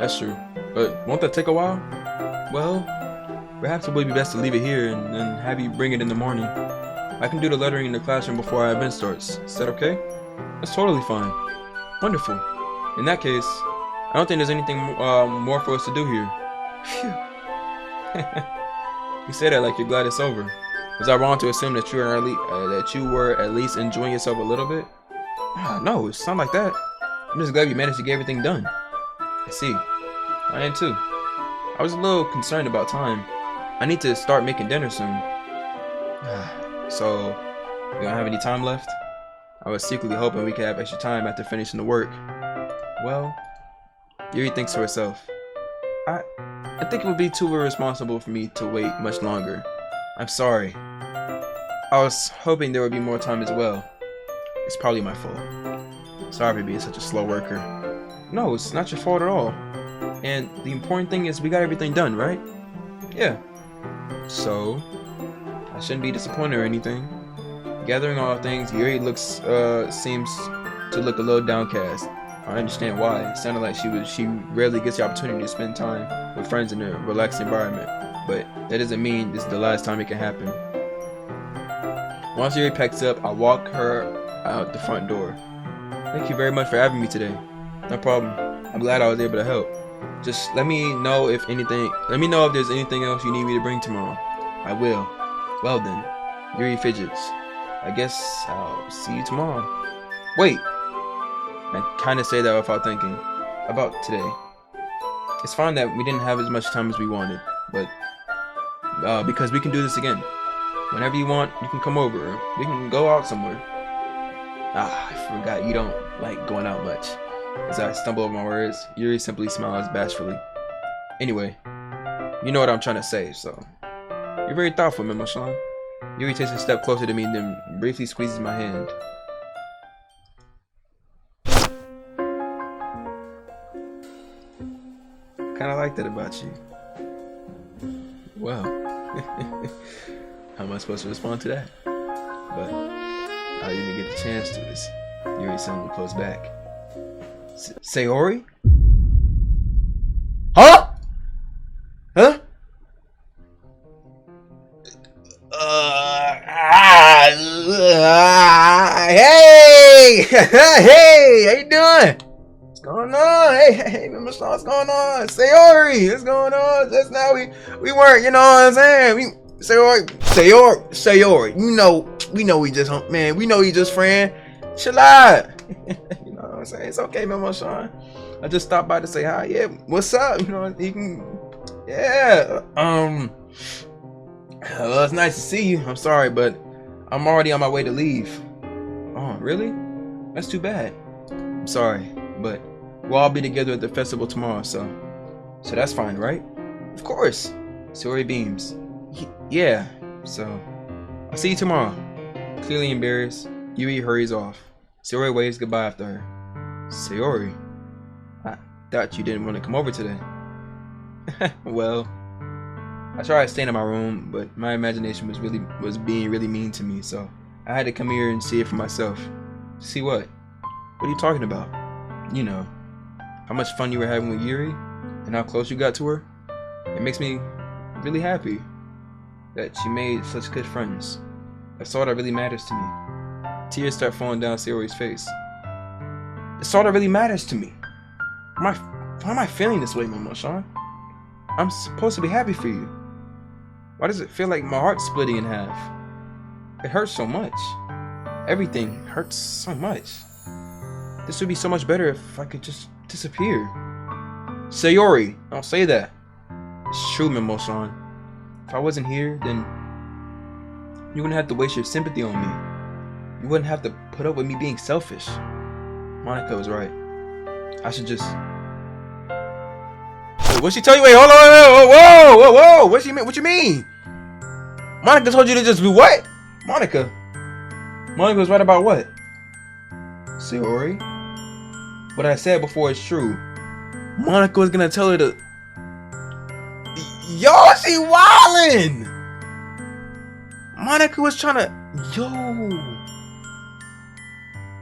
That's true. But won't that take a while? Well, perhaps it would be best to leave it here and then have you bring it in the morning. I can do the lettering in the classroom before our event starts. Is that okay? That's totally fine. Wonderful. In that case, I don't think there's anything more for us to do here. Phew. You say that like you're glad it's over. Was I wrong to assume that you were at least enjoying yourself a little bit? No, it's not like that. I'm just glad you managed to get everything done. I see. I am too. I was a little concerned about time. I need to start making dinner soon. So, you don't have any time left? I was secretly hoping we could have extra time after finishing the work. Well, Yuri thinks to herself. I think it would be too irresponsible for me to wait much longer. I'm sorry. I was hoping there would be more time as well. It's probably my fault. Sorry for being such a slow worker. No, it's not your fault at all. And the important thing is we got everything done, right? Yeah. So, I shouldn't be disappointed or anything. Gathering all things, Yuri seems to look a little downcast. I understand why. It sounded like she rarely gets the opportunity to spend time with friends in a relaxed environment. But that doesn't mean this is the last time it can happen. Once Yuri packs up, I walk her out the front door. Thank you very much for having me today. No problem. I'm glad I was able to help. Just let me know if there's anything else you need me to bring tomorrow. I will. Well then, Yuri fidgets. I guess I'll see you tomorrow. Wait. I kind of say that without thinking. About today. It's fine that we didn't have as much time as we wanted, but because we can do this again. Whenever you want, you can come over. We can go out somewhere. I forgot you don't like going out much. As I stumble over my words, Yuri simply smiles bashfully. Anyway, you know what I'm trying to say, so. You're very thoughtful, Memo-san. Yuri takes a step closer to me, then briefly squeezes my hand. Kinda like that about you. Well, how am I supposed to respond to that? But I didn't even get the chance to this. Yuri suddenly pulls back. Sayori? Huh? Huh? Hey! Hey! How you doing? What's going on? Hey, Mr. What's going on? Sayori! What's going on? Just now we weren't, you know what I'm saying? Sayori. We know we just man. We know you just friend. Chill out. You know what I'm saying? It's okay, man, Sean. I just stopped by to say hi. Yeah, what's up? You know, you can. Yeah. Well, it's nice to see you. I'm sorry, but I'm already on my way to leave. Oh, really? That's too bad. I'm sorry, but we'll all be together at the festival tomorrow, so that's fine, right? Of course. Sayori beams. Yeah, so I'll see you tomorrow. Clearly embarrassed, Yui hurries off. Sayori waves goodbye after her. Sayori, I thought you didn't want to come over today. Well, I tried staying in my room, but my imagination was being really mean to me, so I had to come here and see it for myself. See what? What are you talking about? You know, how much fun you were having with Yuri, and how close you got to her. It makes me really happy that she made such good friends. That's all that really matters to me. Tears start falling down Sayori's face. It's all that really matters to me. Why am I feeling this way, Momo-san? I'm supposed to be happy for you. Why does it feel like my heart's splitting in half? It hurts so much. Everything hurts so much. This would be so much better if I could just disappear. Sayori, don't say that. It's true, Momo-san. If I wasn't here, then you wouldn't have to waste your sympathy on me. You wouldn't have to put up with me being selfish. Monica was right. I should just... Wait, what'd she tell you? Wait, hold on. Whoa. What you mean? Monica told you to just do what? Monica was right about what? Sayori? What I said before is true. Monica was gonna tell her to... Yo, she wildin'! Monica was trying to...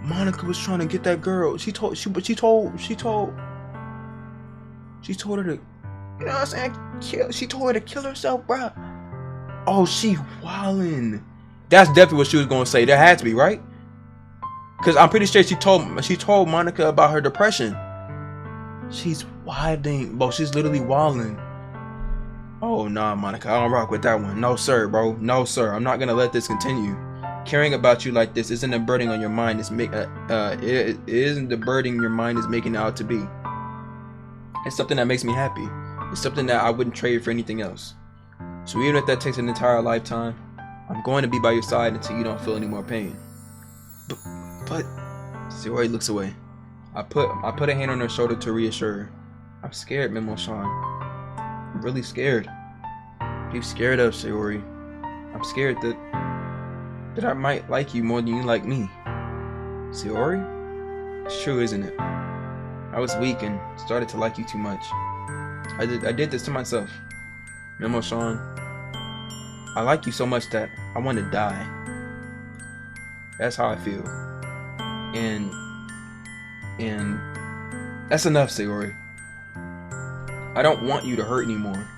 Monica was trying to get that girl. She told her to... You know what I'm saying? She told her to kill herself, bro. Oh, she wildin'. That's definitely what she was gonna say. That had to be, right? Cause I'm pretty sure she told Monica about her depression. She's wilding, bro. She's literally wilding. Oh nah, Monica, I don't rock with that one. No sir, bro. No sir. I'm not gonna let this continue. Caring about you like this isn't a burden on your mind. It isn't the burden your mind is making it out to be. It's something that makes me happy. It's something that I wouldn't trade for anything else. So even if that takes an entire lifetime, I'm going to be by your side until you don't feel any more pain. But Sayori looks away. I put a hand on her shoulder to reassure her. I'm scared, Momo-san. I'm really scared. What are you scared of, Sayori? I'm scared that I might like you more than you like me. Sayori? It's true, isn't it? I was weak and started to like you too much. I did this to myself. Momo-san, I like you so much that I want to die. That's how I feel. And that's enough, Sayori. I don't want you to hurt anymore.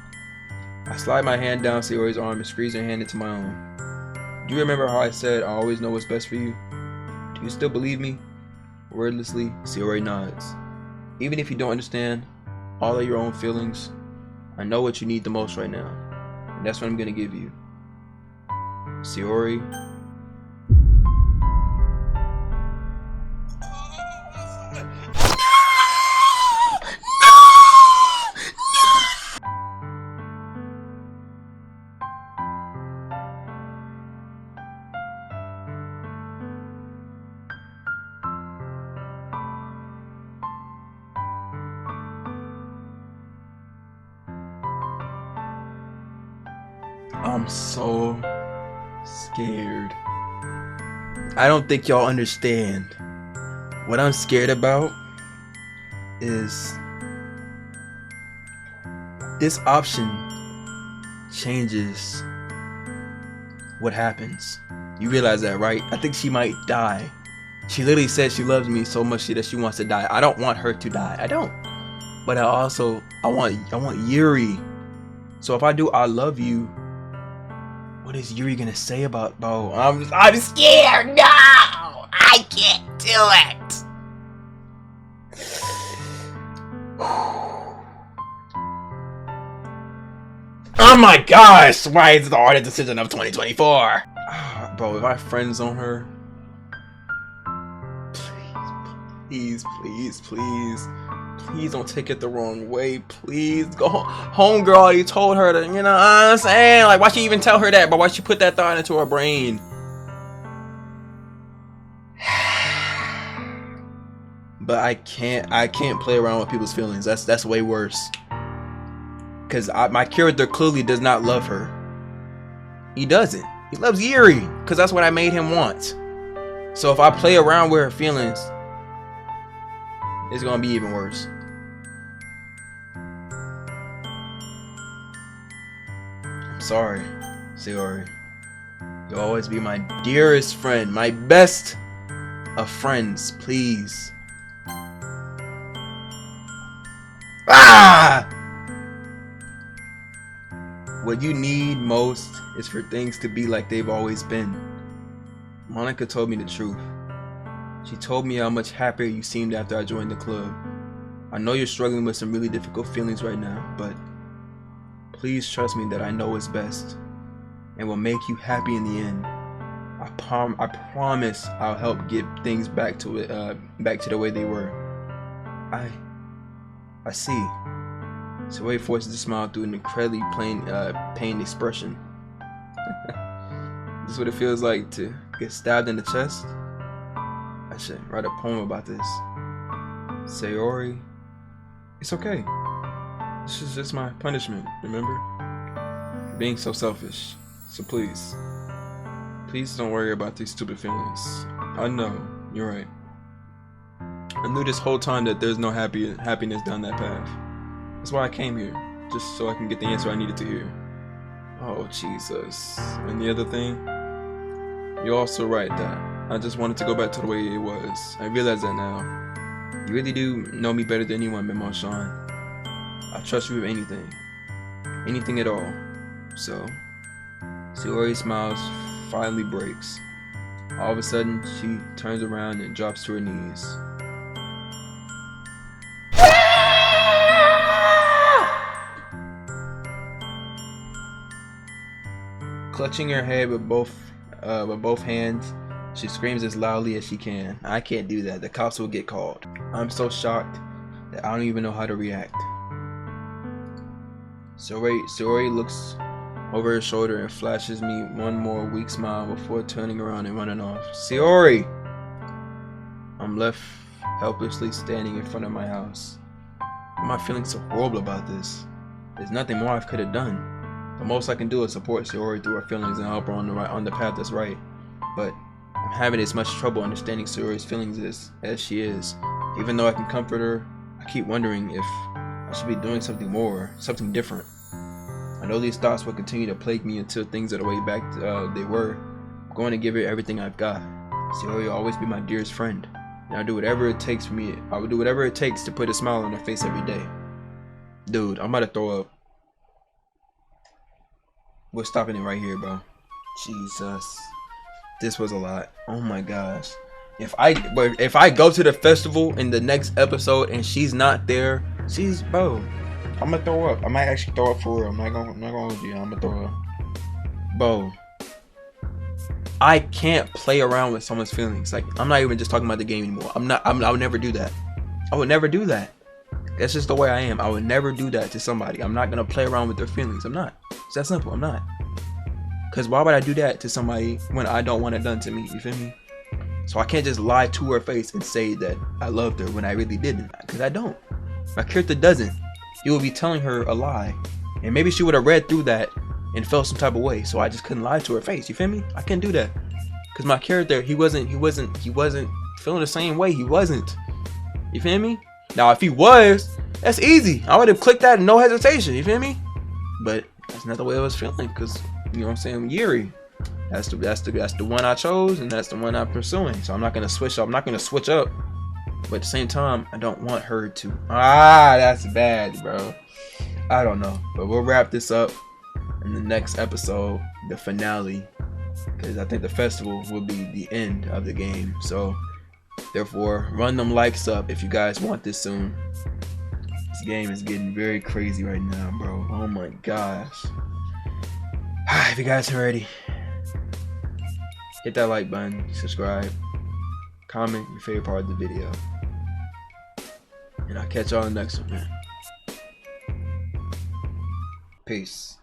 I slide my hand down Sayori's arm and squeeze her hand into my own. Do you remember how I said I always know what's best for you? Do you still believe me? Wordlessly, Sayori nods. Even if you don't understand all of your own feelings, I know what you need the most right now. And that's what I'm gonna give you. Sayori. I'm so scared. I don't think y'all understand. What I'm scared about is this option changes what happens. You realize that, right? I think she might die. She literally said she loves me so much that she wants to die. I don't want her to die. I don't. But I want Yuri. So if I do I love you, what is Yuri gonna say about Bo? I'm scared. No, I can't do it. Oh my gosh! Why is it the hardest decision of 2024? Bro, if I friend zone her, please don't take it the wrong way. Please go home, girl. You told her to, you know what I'm saying? Like, why she even tell her that? But why she put that thought into her brain? But I can't play around with people's feelings. That's way worse. because my character clearly does not love her. He doesn't. He loves Yuri because that's what I made him want. So if I play around with her feelings, it's gonna be even worse. I'm sorry, Sayori. You'll always be my dearest friend, my best of friends, please. Ah! What you need most is for things to be like they've always been. Monica told me the truth. She told me how much happier you seemed after I joined the club. I know you're struggling with some really difficult feelings right now, but please trust me that I know what's best and will make you happy in the end. I promise I'll help get things back to the way they were. I see. Sayori forces a smile through an incredibly pained expression. This is what it feels like to get stabbed in the chest. I should write a poem about this. Sayori, it's okay. This is just my punishment, remember? For being so selfish. So please don't worry about these stupid feelings. I know, you're right. I knew this whole time that there's no happiness down that path. That's why I came here, just so I can get the answer I needed to hear. Oh, Jesus. And the other thing, you're also right that I just wanted to go back to the way it was. I realize that now. You really do know me better than anyone, Memo Sean. I trust you with anything. Anything at all. So, Sayori smiles, finally breaks. All of a sudden, she turns around and drops to her knees. Clutching her head with both hands, she screams as loudly as she can. I can't do that. The cops will get called. I'm so shocked that I don't even know how to react. Sayori looks over her shoulder and flashes me one more weak smile before turning around and running off. Sayori! I'm left helplessly standing in front of my house. Why am I feeling so horrible about this? There's nothing more I could have done. The most I can do is support Sayori through her feelings and help her on the path that's right. But I'm having as much trouble understanding Sayori's feelings as she is. Even though I can comfort her, I keep wondering if I should be doing something more, something different. I know these thoughts will continue to plague me until things are the way back they were. I'm going to give her everything I've got. Sayori will always be my dearest friend. And I'll do whatever it takes for me. I will do whatever it takes to put a smile on her face every day. Dude, I'm about to throw up. We're stopping it right here, bro. Jesus. This was a lot. Oh my gosh. If I go to the festival in the next episode and she's not there, bro, I'm gonna throw up. I might actually throw up for real. I'm not gonna hold you. I'm gonna throw up. Bro, I can't play around with someone's feelings. Like, I'm not even just talking about the game anymore. I would never do that. I would never do that. That's just the way I am. I would never do that to somebody. I'm not gonna play around with their feelings. I'm not. It's that simple. I'm not. Cause why would I do that to somebody when I don't want it done to me? You feel me? So I can't just lie to her face and say that I loved her when I really didn't. Cause I don't. My character doesn't. He would be telling her a lie, and maybe she would have read through that and felt some type of way. So I just couldn't lie to her face. You feel me? I can't do that. Cause my character, he wasn't feeling the same way. He wasn't. You feel me? Now, if he was, that's easy. I would have clicked that, no hesitation. You feel me? But that's not the way I was feeling, because, you know what I'm saying, Yuri. That's the one I chose, and that's the one I'm pursuing. So I'm not gonna switch up. I'm not gonna switch up. But at the same time, I don't want her to. That's bad, bro. I don't know. But we'll wrap this up in the next episode, the finale, because I think the festival will be the end of the game. So therefore, run them likes up if you guys want this soon. This game is getting very crazy right now, bro. Oh my gosh. If you guys are ready, hit that like button, subscribe, comment your favorite part of the video, and I'll catch y'all in the next one, man. Peace.